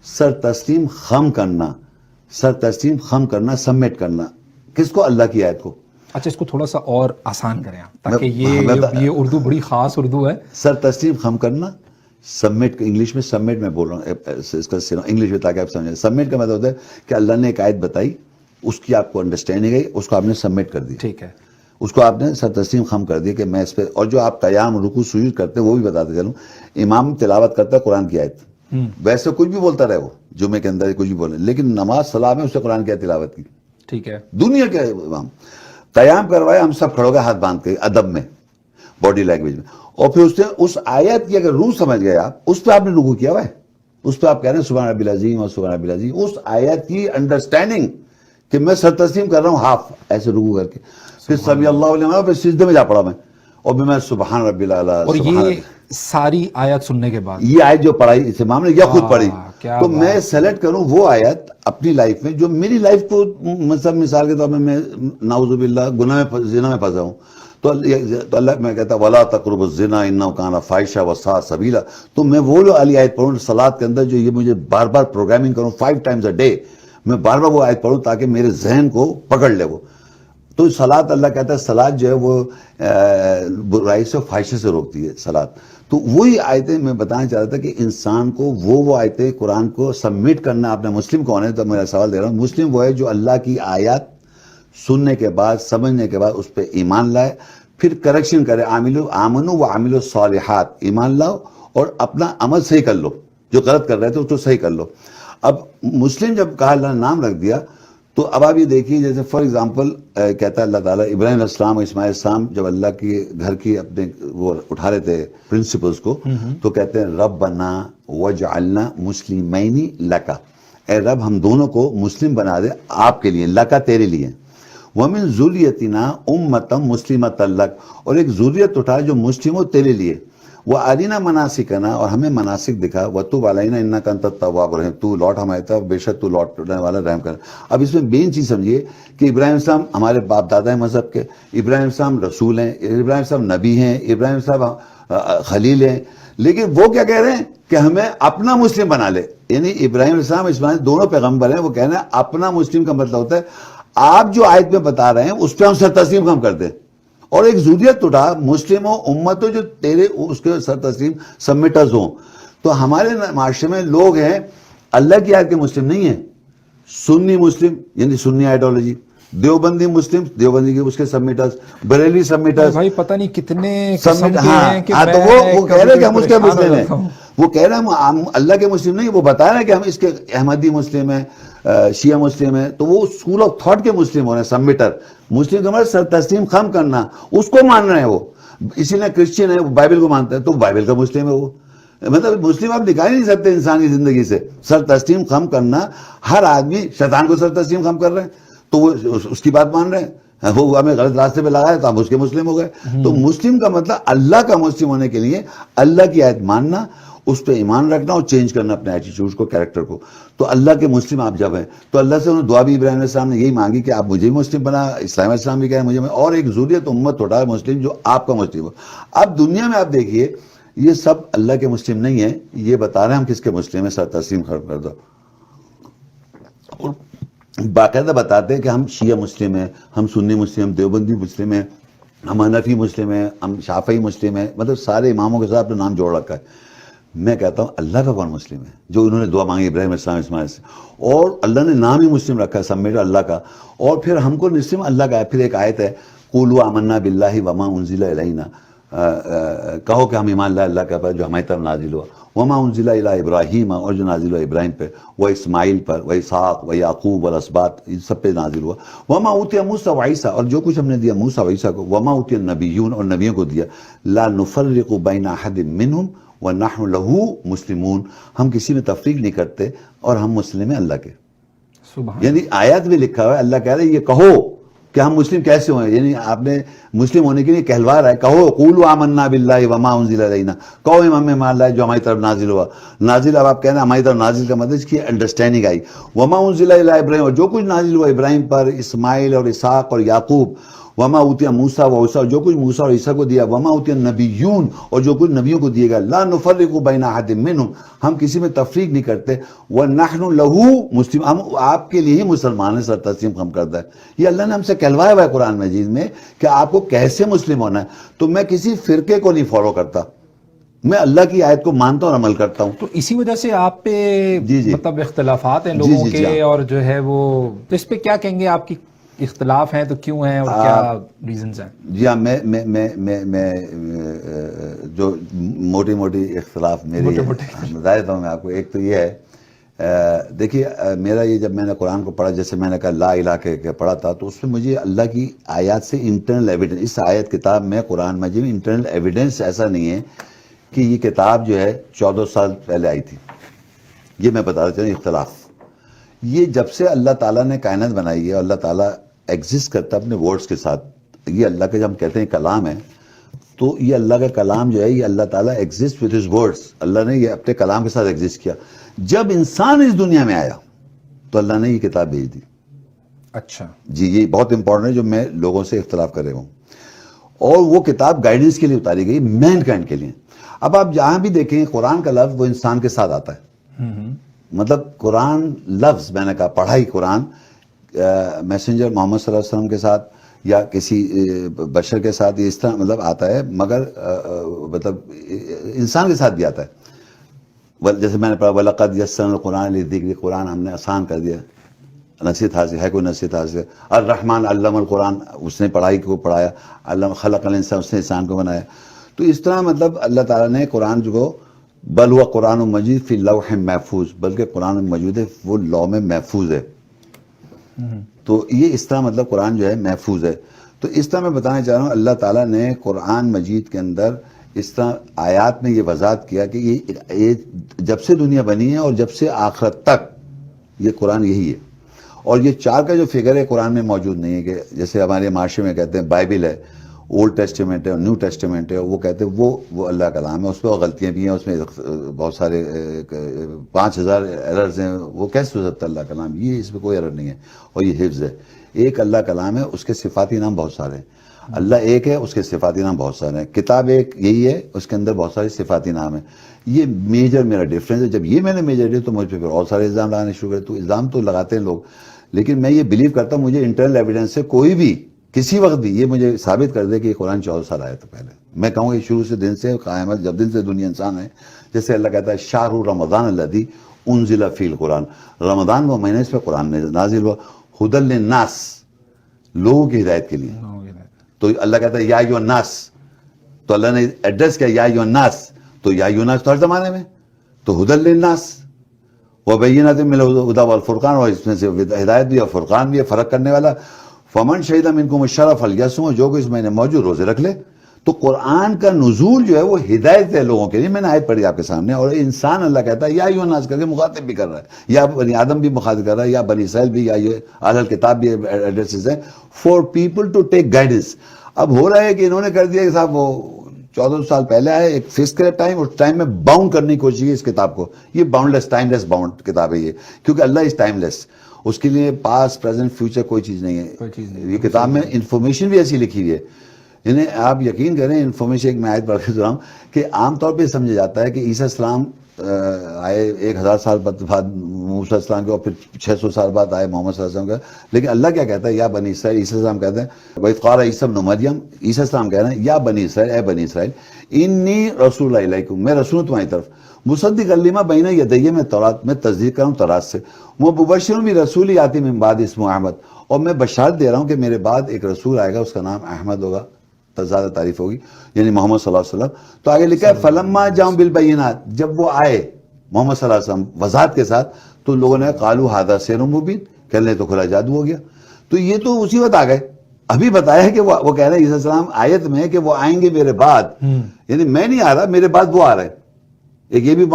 سر تسلیم خم کرنا, سر تسلیم خم کرنا, سبمٹ کرنا. کس کو؟ اللہ کی آیت کو. اچھا اس کو تھوڑا سا اور آسان کریں آپ, تاکہ یہ اردو بڑی خاص اردو ہے. سر تسلیم خم کرنا, سبمٹ, انگلش میں سبمٹ میں بول رہا ہوں اس کا انگلش میں تاکہ آپ سمجھیں. سبمٹ کا مطلب ہوتا ہے کہ اللہ نے ایک آیت بتائی, اس کی آپ کو انڈرسٹینڈنگ گئی, اس کو آپ نے سبمٹ کر دی. ٹھیک ہے, اس کو آپ نے سر تسلیم خم کر دیا کہ میں اس پہ. اور جو آپ قیام رکوع سجود کرتے ہیں وہ بھی بتاتے چلوں. امام تلاوت کرتا ہے قرآن کی آیت, ویسے کچھ بھی بولتا رہے, وہ جمعے کے اندر کچھ بھی بولے, لیکن نماز صلاح میں اس نے قرآن کی آیت تلاوت کی. ٹھیک ہے, دنیا کے امام قیام کروائے, ہم سب کھڑو گئے ہاتھ باندھ کے ادب میں, باڈی لینگویج میں, اور پھر اس نے اس آیت کی اگر روح سمجھ گئے آپ, اس پہ آپ نے رکوع کیا ہوا ہے, اس پہ آپ کہہ رہے ہیں سبحان ربی العظیم اور سبحان ربی العظیم. اس آیت کی انڈرسٹینڈنگ کہ میں سر تسلیم کر رہا ہوں ہاف ایسے رکوع کر کے, پھر سمی اللہ علیہ, پھر سجدے میں جا پڑا میں, اور میں سبحان ربی الاعلیٰ. اور یہ ساری آیت سننے کے بعد یہ آیت جو پڑھائی اس امام نے یا خود پڑھی, تو میں سیلیکٹ کروں وہ آیت اپنی لائف میں جو میری لائف کو, مطلب مثال کے طور پہ میں نعوذ باللہ گناہ میں زنا میں پھنسا ہوں, تو اللہ میں کہتا ولا تقربوا الزنا انہ کان فاحشہ وساء سبیلا. تو میں وہ جو علی آیت پڑھوں صلاۃ کے اندر, جو یہ مجھے بار بار پروگرامنگ کروں 5 times a day, میں بار بار وہ آیت پڑھوں تاکہ میرے ذہن کو پکڑ لے وہ. تو صلاۃ, اللہ کہتا ہے صلاۃ جو ہے وہ برائی سے فحاشی سے روکتی ہے صلاۃ. تو وہی آیتیں میں بتانا چاہتا تھا کہ انسان کو وہ آیتیں قرآن کو سبمٹ کرنا. آپ نے مسلم کون ہے, تو میرا سوال دے رہا ہوں, مسلم وہ ہے جو اللہ کی آیات سننے کے بعد, سمجھنے کے بعد اس پہ ایمان لائے, پھر کریکشن کرے. آمنو و عاملوا الصالحات, ایمان لاؤ اور اپنا عمل صحیح کر لو, جو غلط کر رہے تھے اس کو صحیح کر لو. اب مسلم جب کہا اللہ نے نام رکھ دیا, تو اب آپ یہ دیکھیے, جیسے فار ایگزامپل کہتا ہے اللہ تعالیٰ ابراہیم علیہ السلام اور اسماعیل السلام جب اللہ کے گھر کی اپنے وہ اٹھا رہے تھے پرنسپلز کو, تو کہتے ہیں ربنا وجعلنا مسلمین لک, اے رب ہم دونوں کو مسلم بنا دے آپ کے لیے, لک تیرے لیے, ومن ذریتنا امۃ مسلمۃ لک, اور ایک ذریت اٹھا جو مسلم ہو تیرے لیے, وہ ارینا مناسکنا, اور ہمیں مناسک دکھا, وتوب علینا انک انت التواب الرحیم, تو لوٹ ہماری طرف, بے شک تو لوٹنے والا رحم کر. اب اس میں مین چیز سمجھیے کہ ابراہیم السلام ہمارے باپ دادا ہیں مذہب کے, ابراہیم السلام رسول ہیں, ابراہیم السلام نبی ہیں, ابراہیم السلام خلیل ہیں, لیکن وہ کیا کہہ رہے ہیں کہ ہمیں اپنا مسلم بنا لے. یعنی ابراہیم السلام اسماعیل دونوں پیغمبر ہیں, وہ کہہ رہے ہیں اپنا مسلم کا مطلب ہوتا ہے آپ جو آیت میں بتا رہے ہیں اس پہ ہم سر تسلیم ہم کر دیں, اور ایک ذریت اٹھا مسلم ہو, امت ہو, جو تیرے اس کے سر تسلیم سبمٹرز ہوں. تو ہمارے معاشرے میں لوگ ہیں اللہ کی آیت کے مسلم نہیں ہیں, سنی مسلم یعنی سنی آئیڈیالوجی, دیوبندی مسلم دیوبندی کے اس کے سبمٹرز, بریلی سبمٹرز, بھائی پتہ نہیں کتنے قسم کے ہیں کہ تو وہ کہہ رہے ہیں کہ ہم اس کے مسلم ہیں, وہ کہہ رہے ہیں ہم اللہ کے مسلم نہیں, وہ بتا رہے ہیں کہ ہم اس کے احمدی مسلم ہیں, شیعہ مسلم ہیں, تو وہ اسکول آف تھاٹ کے مسلم ہو رہے ہیں. سبمٹر مسلم کا مطلب سر تسلیم خم کرنا, اس کو مان رہے ہیں وہ. اسی لیے کرسچن ہے وہ بائبل کو مانتا ہے, تو بائبل کا مسلم ہے وہ. مطلب مسلم آپ نکال ہی نہیں سکتے انسانی زندگی سے. سر تسلیم خم کرنا, ہر آدمی شیطان کو سر تسلیم خم کر رہے ہیں, تو وہ اس کی بات مان رہے ہیں, وہ ہمیں غلط راستے پہ لگائے تو ہم اس کے مسلم ہو گئے. تو مسلم کا مطلب اللہ کا مسلم ہونے کے لیے اللہ کی آیت ماننا, اس پہ ایمان رکھنا اور چینج کرنا اپنے ایٹیٹیوڈ کو, کیریکٹر کو. تو اللہ کے مسلم آپ جب ہیں, تو اللہ سے انہوں نے دعا بھی ابراہیم علیہ السلام نے یہی مانگی کہ آپ مجھے بھی مسلم بنا, اسلام علیہ السلام بھی کہہ رہے ہیں مجھے, اور ایک ذریت امت اٹھا مسلم جو آپ کا مسلم ہو. اب دنیا میں آپ دیکھیے یہ سب اللہ کے مسلم نہیں ہیں, یہ بتا رہے ہیں ہم کس کے مسلم ہیں, سر تسلیم کر دو. باقاعدہ بتاتے ہیں کہ ہم شیعہ مسلم ہیں, ہم سنی مسلم, ہم دیوبندی مسلم ہیں, ہم حنفی مسلم ہیں, ہم شافعی مسلم ہیں, مطلب سارے اماموں کے ساتھ اپنا نام جوڑ رکھا ہے. میں کہتا ہوں اللہ کا کون مسلم ہے جو انہوں نے دعا مانگی ابراہیم علیہ السلام اسماعیل سے, اور اللہ نے نام ہی مسلم رکھا ہے سمیٹ اللہ کا, اور پھر ہم کو مسلم اللہ کا ہے. پھر ایک آیت ہے قولوا آمنا باللہ وما انزل الینا, کہو کہ ہم ایمان لائے اللہ کا پر جو ہماری طرف نازل ہوا, وما انزل الی ابراہیم, اور جو نازل ہوا ابراہیم پہ, وہ اسماعیل پر, وہ اسحاق, وہ یعقوب والاسباط, ان سب پہ نازل ہوا. وما اوتی موسیٰ وعیسیٰ, اور جو کچھ ہم نے دیا موسیٰ وعیسیٰ کو. وما اوتی النبیون, اور نبیوں کو دیا. لا نفرق بین احد منہم وَنَحْنُ لَهُ مُسْلِمُونَ, ہم کسی میں تفریق نہیں کرتے اور ہم مسلم ہیں اللہ کے. یعنی آیات میں لکھا ہوا ہے, اللہ کہہ رہے ہیں یہ کہو کہ ہم مسلم کیسے ہوئے, یعنی آپ نے مسلم ہونے کے لیے کہلوا رہا ہے, کہو قولوا آمنا باللہ وما انزل الینا, کہو ہم ایمان لائے جو ہماری طرف نازل ہوا. نازل, اب آپ کہنا ہماری طرف نازل کا مطلب اس کی انڈرسٹینڈنگ آئی. وما انزل الی ابراہیم, اور جو کچھ نازل ہوا ابراہیم پر, اسماعیل اور اسحاق اور یعقوب. وما اوتیا موسیٰ و عیسیٰ، جو کچھ موسیٰ اور عیسیٰ کو دیا، وما اوتیا النبیون، اور جو کچھ نبیوں کو دیے گا، لا نفرق بین احد منہم، ہم کسی میں تفریق نہیں کرتے، ونحن لہ مسلم، ہم آپ کے لیے ہی مسلمان ہیں، سر تسلیم ہم کرتا ہے. یہ اللہ نے ہم سے کہلوایا ہوا ہے قرآن مجید میں کہ آپ کو کیسے مسلم ہونا ہے. تو میں کسی فرقے کو نہیں فالو کرتا، میں اللہ کی آیت کو مانتا ہوں اور عمل کرتا ہوں. تو اسی وجہ سے آپ پہ جی جی مطلب اختلافات ہیں جی لوگوں جی جی کے، اور جو ہے وہ تو اس پہ کیا کہیں گے؟ آپ کی اختلاف ہیں تو کیوں ہیں اور کیا ریزنز ہیں؟ جی ہاں، میں جو موٹی موٹی اختلاف میری بتا دیتا ہوں میں آپ کو. ایک تو یہ ہے، دیکھیے میرا یہ، جب میں نے قرآن کو پڑھا، جیسے میں نے کہا لا الہ کے پڑھا تھا، تو اس میں مجھے اللہ کی آیات سے انٹرنل ایویڈنس، اس آیت کتاب میں قرآن مجید میں انٹرنل ایویڈنس ایسا نہیں ہے کہ یہ کتاب جو ہے 14 سال پہلے آئی تھی. یہ میں بتا رہا ہوں اختلاف. یہ جب سے اللہ تعالیٰ نے کائنات بنائی ہے، اللہ تعالیٰ ایگزسٹ کرتا ہے اپنے ورڈز کے ساتھ. یہ اللہ کا، جب ہم کہتے ہیں کلام ہے، تو یہ اللہ کا کلام جو ہے، یہ اللہ تعالیٰ ایگزسٹ وتھ ہز ورڈز. اللہ نے یہ اپنے کلام کے ساتھ ایگزسٹ کیا. جب انسان اس دنیا میں آیا تو اللہ نے یہ کتاب بھیج دی. اچھا جی، یہ بہت امپورٹنٹ ہے جو میں لوگوں سے اختلاف کر رہا ہوں. اور وہ کتاب گائیڈنس کے لیے اتاری گئی، مین کائنڈ کے لیے. اب آپ جہاں بھی دیکھیں قرآن کا لفظ وہ انسان کے ساتھ آتا ہے. مطلب قرآن لفظ، میں نے کہا پڑھائی قرآن میسنجر محمد صلی اللہ علیہ وسلم کے ساتھ یا کسی بشر کے ساتھ یہ اس طرح مطلب آتا ہے، مگر مطلب انسان کے ساتھ بھی آتا ہے. جیسے میں نے پڑھا وَلَقَدْ يَسَّرْنَا الْقُرْآنَ لِلذِّكْرِ، قرآن ہم نے آسان کر دیا، نصیحت حاصل ہے، کوئی نصیحت حاصل ہے. الرحمن علم القرآن، اس نے پڑھائی کو پڑھایا. علم خلق الانسان، اس نے انسان کو بنایا. تو اس طرح مطلب اللہ تعالیٰ نے قرآن جو کو بل ہوا قرآن مجید فی لوح محفوظ، بلکہ قرآن مجید ہے وہ لوح میں محفوظ ہے. تو یہ اس طرح مطلب قرآن جو ہے محفوظ ہے. تو اس طرح میں بتانا چاہ رہا ہوں اللہ تعالیٰ نے قرآن مجید کے اندر اس طرح آیات میں یہ وضاحت کیا کہ یہ جب سے دنیا بنی ہے اور جب سے آخرت تک یہ قرآن یہی ہے. اور یہ 4 کا جو فگر ہے قرآن میں موجود نہیں ہے، کہ جیسے ہمارے معاشرے میں کہتے ہیں بائبل ہے، اولڈ ٹیسٹیمنٹ ہے اور نیو ٹیسٹیمنٹ ہے، وہ کہتے ہیں وہ اللہ کا کلام ہے، اس پہ غلطیاں بھی ہیں، اس میں بہت سارے 5000 ایررز ہیں. وہ کیسے ہو سکتا ہے اللہ کا کلام؟ یہ اس میں کوئی ایرر نہیں ہے، اور یہ حفظ ہے. ایک اللہ کلام ہے، اس کے صفاتی نام بہت سارے ہیں. اللہ ایک ہے، اس کے صفاتی نام بہت سارے ہیں. کتاب ایک یہی ہے، اس کے اندر بہت سارے صفاتی نام ہیں. یہ میجر میرا ڈیفرنس ہے. جب یہ میں نے میجر دیا تو مجھ پہ پھر اور سارے الزام لگانے شروع کرے. تو الزام تو لگاتے ہیں لوگ، لیکن میں یہ بلیو کرتا ہوں مجھے انٹرنل ایویڈنس سے کوئی بھی کسی وقت بھی یہ مجھے ثابت کر دے کہ یہ قرآن 14 سال آیا تھا پہلے. میں کہوں گا شروع سے دن سے قائم ہے، جب دن سے دنیا انسان ہے. جیسے اللہ کہتا ہے شہر رمضان الذی انزل فی القرآن، رمضان وہ مہینے اس پہ قرآن نازل ہوا، ھدی للناس، لوگوں کی ہدایت کے لیے. تو اللہ کہتا ہے یا ایھا الناس، تو اللہ نے ایڈریس کیا یا ایھا الناس، تو یا ایھا الناس تو ہر زمانے میں، تو ھدی للناس وبینات من الھدی والفرقان، اور اس میں سے ہدایت بھی اور فرقان بھی ہے، فرق کرنے والا. فمن شہد منکم الشہر فلیصمہ، جو کوئی اس مہینے موجود روزے رکھ لے. تو قرآن کا نزول جو ہے وہ ہدایت ہے لوگوں کے لیے. میں نے آیت پڑھی آپ کے سامنے، اور انسان اللہ کہتا ہے یا ایھا الناس کر کے مخاطب بھی کر رہا ہے، یا بنی آدم بھی مخاطب کر رہا ہے، یا بنی اسرائیل بھی، یا یہ اہل الکتاب بھی ایڈریسز ہیں for people to take guidance. اب ہو رہا ہے کہ انہوں نے کر دیا کہ صاحب وہ 14 سال پہلے آئے، ایک فکس کرے ٹائم، اس ٹائم میں باؤنڈ کرنے کی کوشش کی اس کتاب کو. یہ باؤنڈ لیس، ٹائم لیس باؤنڈ کتاب ہے یہ، کیونکہ اللہ از ٹائم لیس. اس کے لیے پاسٹ پریزنٹ فیوچر کوئی چیز نہیں ہے. یہ کتاب میں انفارمیشن بھی ایسی لکھی ہوئی ہے، یعنی آپ یقین کریں انفارمیشن. ایک میں آیت پڑھ کے رہا ہوں کہ عام طور پہ سمجھا جاتا ہے کہ عیسیٰ السلام آئے 1000 سال بعد موسیٰ السلام کے، اور پھر 600 سال بعد آئے محمد صلی اللہ علیہ وسلم کا. لیکن اللہ کیا کہتا ہے یا بنی اسرائیل، عیسیٰ السلام کہتے ہیں وَإِذْ قَالَ عِيسَىٰ ابْنُ مَرْيَمَ، عیسیٰ السلام کہہ رہے ہیں یا بنی اسرائیل، اے بنی اسرائیل، انی رسول اللہ علیکم، میں رسول ہوں تمہاری طرف، مصدق لما بین یدیہ، میں تورات میں تصدیق کروں تورات سے، مبشر برسول یاتی من بعد اسمہ احمد، اور میں بشارت دے رہا ہوں کہ میرے بعد ایک رسول آئے گا، اس کا نام احمد ہوگا، زیادہ تعریف ہوگی، یعنی محمد صلی اللہ علیہ وسلم. تو آگے لکھا ہے فلما جاؤں بالبینات، جب وہ آئے محمد صلی اللہ علیہ وسلم وضاحت کے ساتھ، تو لوگوں نے قالوا ھذا سحر مبین، کہنے تو کھلا جادو ہو گیا. تو یہ تو اسی وقت آ گئے. ابھی بتایا ہے کہ وہ کہہ رہے ہیں عیسیٰ السلام آیت میں کہ وہ آئیں گے میرے بعد، یعنی میں نہیں آ رہا، میرے بعد وہ آ رہے ہیں. ایک یہ بھی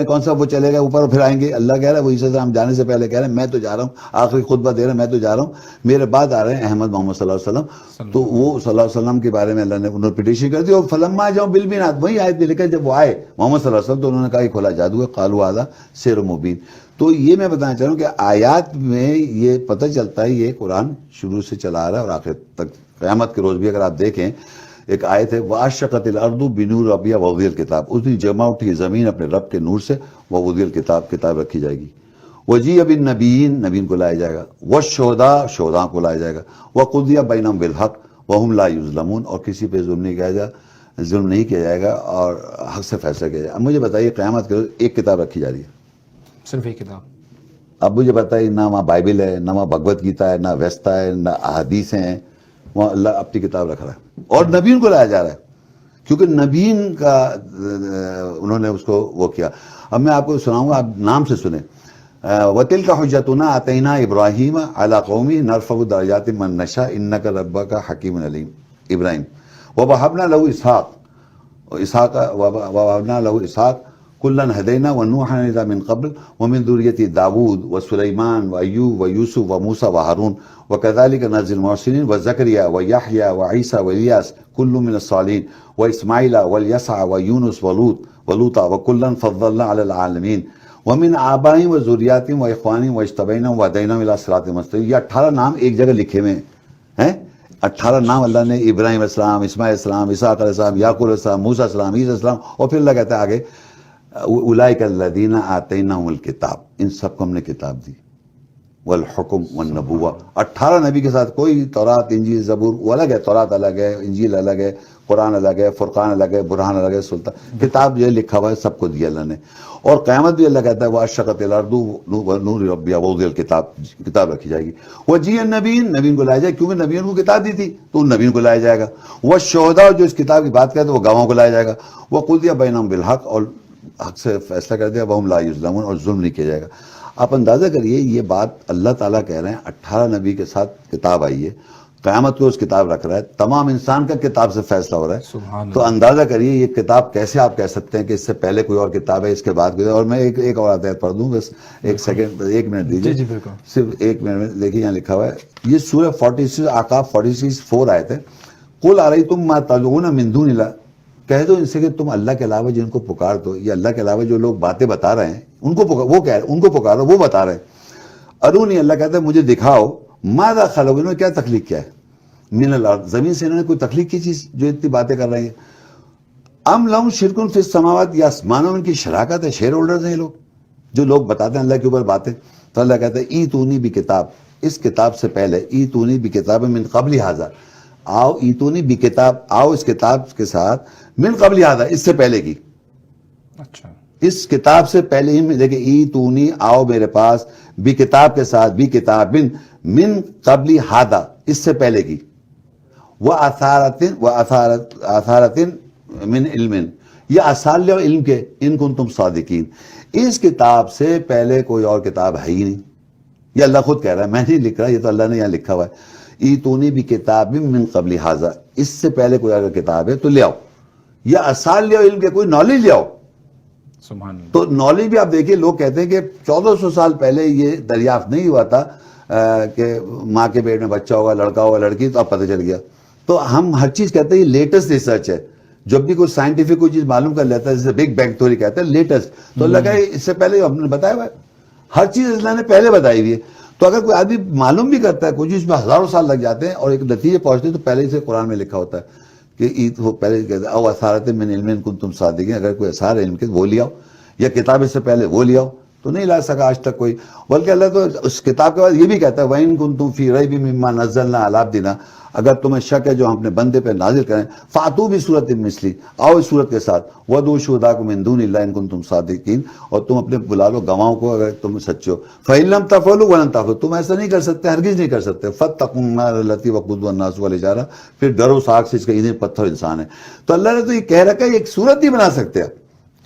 کون سا وہ چلے گا اوپر پھر آئیں گے. اللہ کہہ رہا ہے وہ عیسیٰ السلام جانے سے پہلے کہہ رہے ہیں میں تو جا رہا ہوں، آخری خطبہ دے رہے ہیں میں تو جا رہا ہوں، میرے بعد آ رہے ہیں احمد محمد صلی اللہ علیہ وسلم. تو وہ صلی اللہ علیہ وسلم کے بارے میں اللہ نے انہوں نے پٹیشن کر دی. اور فلما جاؤں بالبینات، وہی آیت بھی لکھا جب وہ آئے محمد صلی اللہ علیہ وسلم تو انہوں نے کہا یہ کھلا جادو ہے، قالوا ھذا سحر مبین. تو یہ میں بتانا چاہ رہا ہوں کہ آیات میں یہ پتہ چلتا ہے یہ قرآن شروع سے چلا آ رہا ہے اور آخر تک قیامت کے روز بھی اگر آپ دیکھیں ایک آیت ہے وَأَشْرَقَتِ الْأَرْضُ بِنُورِ رَبِّهَا وَوُضِعَ الْكِتَابُ، اس دن جمع اٹھی زمین اپنے رب کے نور سے، وَوُضِعَ الْكِتاب، کتاب رکھی جائے گی، وَجِيءَ بِالنَّبِيِّينَ، نبیین کو لایا جائے گا، وَالشُّهَدَاء، شہداء کو لایا جائے گا، وَقُضِيَ بَيْنَهُم بِالْحَقِّ وَهُمْ لَا يُظْلَمُونَ، اور کسی پہ ظلم نہیں کیا جائے گا اور حق سے فیصلہ کیا جائے گا۔ اب مجھے بتائیے قیامت کے روز ایک کتاب رکھی جا رہی ہے، صرف ایک کتاب۔ اب مجھے بتائیے نہ وہاں بائبل ہے، نہ وہاں بھگوت گیتا ہے، نہ ویستا ہے، نہ احادیث ہیں، وہاں اللہ اپنی کتاب رکھ رہا ہے اور نبیین کو لایا جا رہا ہے کیونکہ نبیین کا انہوں نے اس کو وہ کیا۔ اب میں آپ کو سناؤں گا، آپ نام سے سنیں، وَتِلْكَ حُجَّتُنَا آتَيْنَا إِبْرَاهِيمَ عَلَىٰ قَوْمِهِ نَرْفَعُ دَرَجَاتٍ مَن نَّشَاءُ إِنَّكَ رَبُّكَ حَكِيمٌ عَلِيمٌ، ابراہیم، وَوَهَبْنَا لَهُ إِسْحَاقَ كُلًّا هَدَيْنَا وَنُوحًا إِذَا مِن قَبْلُ وَمِن ذُرِّيَّتِ داود وسليمان وأيوب ويوسف وموسى وهارون وكذلك نجزي المحسنين وزكريا ويحيى وعيسى وإلياس كل من الصالحين وإسماعيل واليسع ويونس ولوطا وكلا فضلنا على العالمين ومن آبائهم وذرياتهم وإخوانهم واجتبيناهم وهديناهم إلى صراط مستقيم۔ یہ 18 نام ایک جگہ لکھے ہوئے ہیں، 18 نام اللہ نے ابراہیم علیہ السلام، اسماعیل علیہ السلام، اسحاق علیہ السلام، یعقوب علیہ السلام، موسیٰ علیہ السلام، عیسیٰ علیہ السلام، اور پھر اللہ کہتا ہے آگے اولئک الذین آتیناہم الکتاب، ان سب کو ہم نے کتاب دی، والحکم والنبوہ، 18 نبی کے ساتھ کوئی تورات انجیل زبور وہ الگ ہے، تورات الگ ہے، انجیل الگ ہے، قرآن الگ ہے، فرقان الگ ہے، برہان الگ ہے، سلطان، کتاب جو ہے لکھا ہوا ہے سب کو دیا اللہ نے۔ اور قیامت بھی اللہ کہتا ہے وَأَشْرَقَتِ الْأَرْضُ بِنُورِ رَبِّهَا وَوُضِعَ الْكِتاب، کتاب رکھی جائے گی، وَجِيءَ النَّبِيِّينَ، نبیین کو لایا جائے گا کیونکہ نبیوں کو کتاب دی تھی تو ان نبیوں کو لایا جائے گا، وَالشُّهَدَاء، جو اس کتاب کی بات کرتے وہ گواہوں کو لایا جائے گا، وَقُضِيَ بَيْنَهُم بِالْحَقِّ، اور حق سے فیصلہ کر دیا، وَهُمْ لَا يُظْلَمُونَ، اور ظلم نہیں کیا جائے گا۔ آپ اندازہ کریے یہ بات اللہ تعالیٰ کہہ رہے ہیں 18 نبی کے ساتھ کتاب آئی ہے، قیامت کو اس کتاب رکھ رہا ہے، تمام انسان کا کتاب سے فیصلہ ہو رہا ہے، تو اندازہ کریے یہ کتاب کیسے آپ کہہ سکتے ہیں کہ اس سے پہلے کوئی اور کتاب ہے، اس کے بعد کوئی اور۔ میں ایک اور آیت پڑھ دوں، بس ایک سیکنڈ، 1 منٹ دیجیے، جی بالکل، صرف 1 منٹ میں دیکھیے یہاں لکھا ہوا ہے، یہ سورہ 46 اعقاف 46:4 آیت ہے، قُلْ أَرَأَيْتُم مَّا تَدْعُونَ مِن دُونِ اللَّهِ، کہہ دو ان سے کہ تم اللہ کے علاوہ جن کو پکار دو، یہ اللہ کے علاوہ جو لوگ باتیں بتا رہے ہیں ان کو وہ کہہ رہے ہیں ان کو پکارو، وہ بتا رہے ہیں، ارونی، اللہ کہتا ہے مجھے دکھاؤ، ماذا خلقوا، انہوں نے کیا تخلیق کیا ہے، من الارض، زمین سے انہوں نے کوئی تخلیق کی چیز جو اتنی باتیں کر رہے ہیں، ام لہم شرک فی السماوات، یا آسمانوں میں ان کی شراکت ہے، شیئر ہولڈرز ہیں یہ لوگ جو لوگ بتاتے ہیں اللہ کے اوپر باتیں۔ تو اللہ کہتا ہے ایتونی بکتاب، اس کتاب سے پہلے، ایتونی بکتاب من قبل ھذا، آؤ، ایتونی بکتاب، آؤ اس کتاب کے ساتھ، من قبل ھذا، اس سے پہلے کی، اچھا، اس کتاب سے پہلے ہی دیکھیں، ایتونی، آؤ میرے پاس، بھی کتاب کے ساتھ، بھی کتاب من قبل ھذا، اس سے پہلے کی، وآثارۃ من علم، یہ آثار لے علم کے، ان کنتم صادقین، اس کتاب سے پہلے کوئی اور کتاب ہے ہی نہیں، یہ اللہ خود کہہ رہا ہے، میں نہیں لکھ رہا، یہ تو اللہ نے یہاں لکھا ہوا ہے، ایتونی بکتاب من قبل ھذا، اس سے پہلے کوئی اگر کتاب ہے تو لے آؤ، یا آثار لے آؤ علم کے، کوئی نالج لے آؤ۔ سبحان اللہ۔ تو نالج بھی آپ دیکھیے، لوگ کہتے ہیں کہ 1400 سال پہلے یہ دریافت نہیں ہوا تھا کہ ماں کے پیٹ میں بچہ ہوگا، لڑکا ہوگا، لڑکی، تو اب پتہ چل گیا۔ تو ہم ہر چیز کہتے ہیں یہ لیٹسٹ ریسرچ ہے، جب بھی کوئی سائنٹیفک کوئی چیز معلوم کر لیتا ہے، جیسے بگ بینگ تھیوری کہتے ہیں لیٹسٹ، تو اللہ کہ اس سے پہلے ہم نے بتایا ہوا ہے، ہر چیز اللہ نے پہلے بتائی ہوئی ہے۔ تو اگر کوئی آدمی معلوم بھی کرتا ہے کوئی چیز میں ہزاروں سال لگ جاتے ہیں اور ایک نتیجے پہنچتے ہیں، تو پہلے سے قرآن میں لکھا ہوتا ہے کہ وہ پہلے کہتے ہیں او اثارۃ من علم ان کنتم صادقین، اگر کوئی اثار علم کے وہ لے آؤ، یا کتاب اس سے پہلے وہ لے آؤ، تو نہیں لا سکا آج تک کوئی۔ بلکہ اللہ تو اس کتاب کے بعد یہ بھی کہتا ہے وَإِن كُنتُمْ فِي رَيْبٍ مِّمَّا نَزَّلْنَا عَلَىٰ عَبْدِنَا، اگر تمہیں شک ہے جو ہم اپنے بندے پہ نازل کریں، فَأْتُوا بِسُورَةٍ مِّثْلِهِ، آؤ اس صورت کے ساتھ، وَادْعُوا شُهَدَاءَكُم مِّن دُونِ اللَّهِ إِن كُنتُمْ صَادِقِينَ، اور تم اپنے بلا لو گواہوں کو اگر تم سچے ہو، فَإِن لَّمْ تَفْعَلُوا وَلَن تَفْعَلُوا، تم ایسا نہیں کر سکتے، ہرگز نہیں کر سکتے، فَاتَّقُوا النَّارَ الَّتِي وَقُودُهَا النَّاسُ وَالْحِجَارَةُ، پھر ڈرو ساگ سے اس کا ایندھن پتھر انسان ہے۔ تو اللہ نے تو یہ کہہ رکھا ہے ایک صورت نہیں بنا سکتے آپ،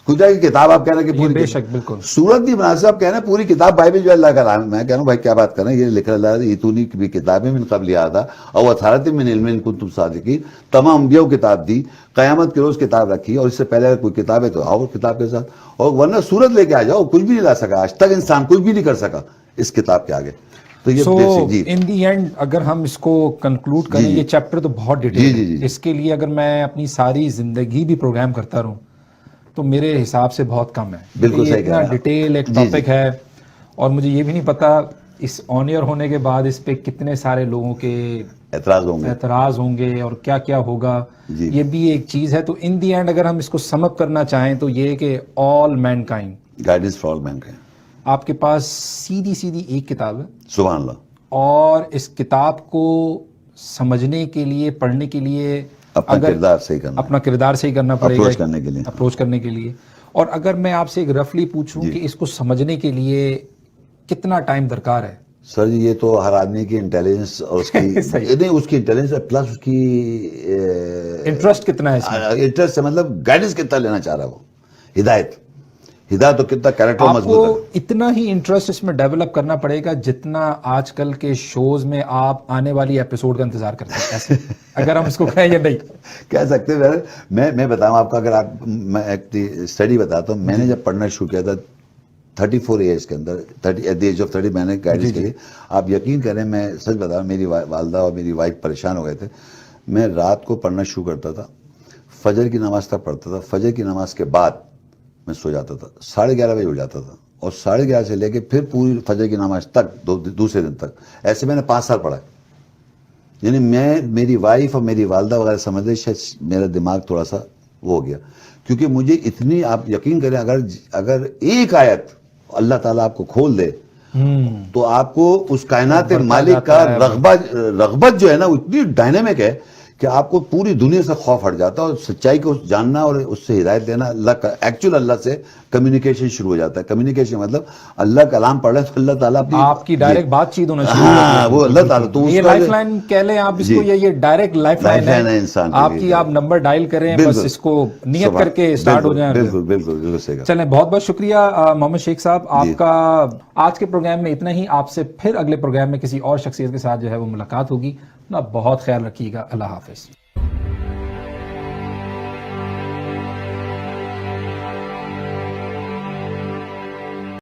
خدا کی کتاب آپ کہہ رہے ہیں کہ پوری بے شک بالکل صورت نہیں بنا سکتے، آپ کہہ رہے ہیں پوری کتاب بائبل جو اللہ کا نام ہے، میں کہہ رہا ہوں بھائی کیا بات کر رہے ہیں، یہ لکھ رہا ہے ایتونی کی بھی کتابیں من قبل ھذا او اثارۃ من علم ان کنتم صادقین، تمام انبیاء کو کتاب دی، قیامت کے روز کتاب رکھی، اور اس سے پہلے اگر کوئی کتاب ہے تو آؤ کتاب کے ساتھ، اور ورنہ صورت لے کے آ جاؤ، کچھ بھی نہیں لا سکا آج تک انسان، کچھ بھی نہیں کر سکا اس کتاب کے آگے۔ تو یہ basic G in the end اگر ہم اس کو کنکلوڈ کریں، یہ چیپٹر تو بہت ڈیٹیل ہے، اس کے لیے اگر میں اپنی ساری زندگی بھی پروگرام کرتا رہوں تو میرے حساب سے بہت کم ہے، بالکل صحیح کہہ رہے ہیں، ڈیٹیل ایک ٹاپک ہے، اور مجھے یہ بھی نہیں پتا اس آن ایئر ہونے کے بعد اس پہ کتنے سارے لوگوں کے اعتراض ہوں گے اور کیا کیا ہوگا. یہ بھی ایک چیز ہے. تو ان دی اینڈ اگر ہم اس کو سم اپ کرنا چاہیں تو یہ کہ all mankind, guidance for all mankind. آپ کے پاس سیدھی ایک کتاب ہے، سبحان اللہ. اور اس کتاب کو سمجھنے کے لیے، پڑھنے کے لیے اپنا کردار صحیح کرنا پڑے گا، اپروچ کرنے کے لیے. اور اگر میں آپ سے ایک رفلی پوچھوں کہ اس کو سمجھنے کے لیے کتنا ٹائم درکار ہے؟ سر جی یہ تو ہر آدمی کی انٹیلیجنس اور اس کی نہیں، اس کی انٹیلیجنس پلس اس کی انٹرسٹ کتنا ہے اس میں. انٹرسٹ سے مطلب گائیڈنس کتنا لینا چاہ رہا ہے وہ، ہدایت تو کتنا کریکٹر آپ مضبوط ہے. کو اتنا ہی انٹرسٹ اس میں ڈیولپ کرنا پڑے گا جتنا آج کل کے شوز میں آپ آنے والی ایپیسوڈ کا انتظار کرتے ہیں. ایسے اگر ہم اس کو کہیں یا نہیں کہہ سکتے ہیں. میں بتاؤں آپ کو، اگر آپ، میں ایک اسٹڈی بتاتا ہوں. میں نے جب پڑھنا شروع کیا تھا 34 ایج کے اندر، ایٹ دی ایج آف 30 میں نے گائیڈنس کے لیے، آپ یقین کریں میں سچ بتاؤں، میری والدہ اور میری وائف پریشان ہو گئے تھے. میں رات کو پڑھنا شروع کرتا تھا، فجر کی نماز تک پڑھتا تھا. فجر کی نماز کے بعد میں سو جاتا تھا، 11:30 بجے اٹھ جاتا تھا، اور 11:30 سے لے کے پھر پوری فجر کی نماز تک دوسرے دن تک. ایسے میں نے 5 سال پڑھا. یعنی میری وائف اور میری والدہ وغیرہ سمجھتے شاید میرا دماغ تھوڑا سا وہ ہو گیا، کیونکہ مجھے اتنی، آپ یقین کریں اگر ایک آیت اللہ تعالیٰ آپ کو کھول دے تو آپ کو اس کائنات مالک کا رغبت جو ہے نا، وہ اتنی ڈائنامک ہے کہ آپ کو پوری دنیا سے خوف ہٹ جاتا ہے، اور سچائی کو جاننا اور اس سے ہدایت دینا، اللہ کا ایکچوئل اللہ سے کمیونیکیشن شروع ہو جاتا ہے. کمیونیکیشن مطلب اللہ کلام پڑھ رہے ہیں تو اللہ تعالیٰ آپ کی ڈائریکٹ بات چیت ہونا شروع ہوتی ہے. وہ اللہ تعالیٰ تو یہ لائف لائن کہہ لیں آپ اس کو، یہ ڈائریکٹ لائف لائن ہے انسان آپ کی. آپ نمبر ڈائل کریں، بس اس کو نیت کر کے اسٹارٹ ہو جائیں. بالکل. چلیں، بہت بہت شکریہ محمد شیخ صاحب آپ کا. آج کے پروگرام میں اتنا ہی. آپ سے پھر اگلے پروگرام میں کسی اور شخصیت کے ساتھ جو ہے وہ ملاقات ہوگی. بہت خیال رکھیے گا. اللہ حافظ.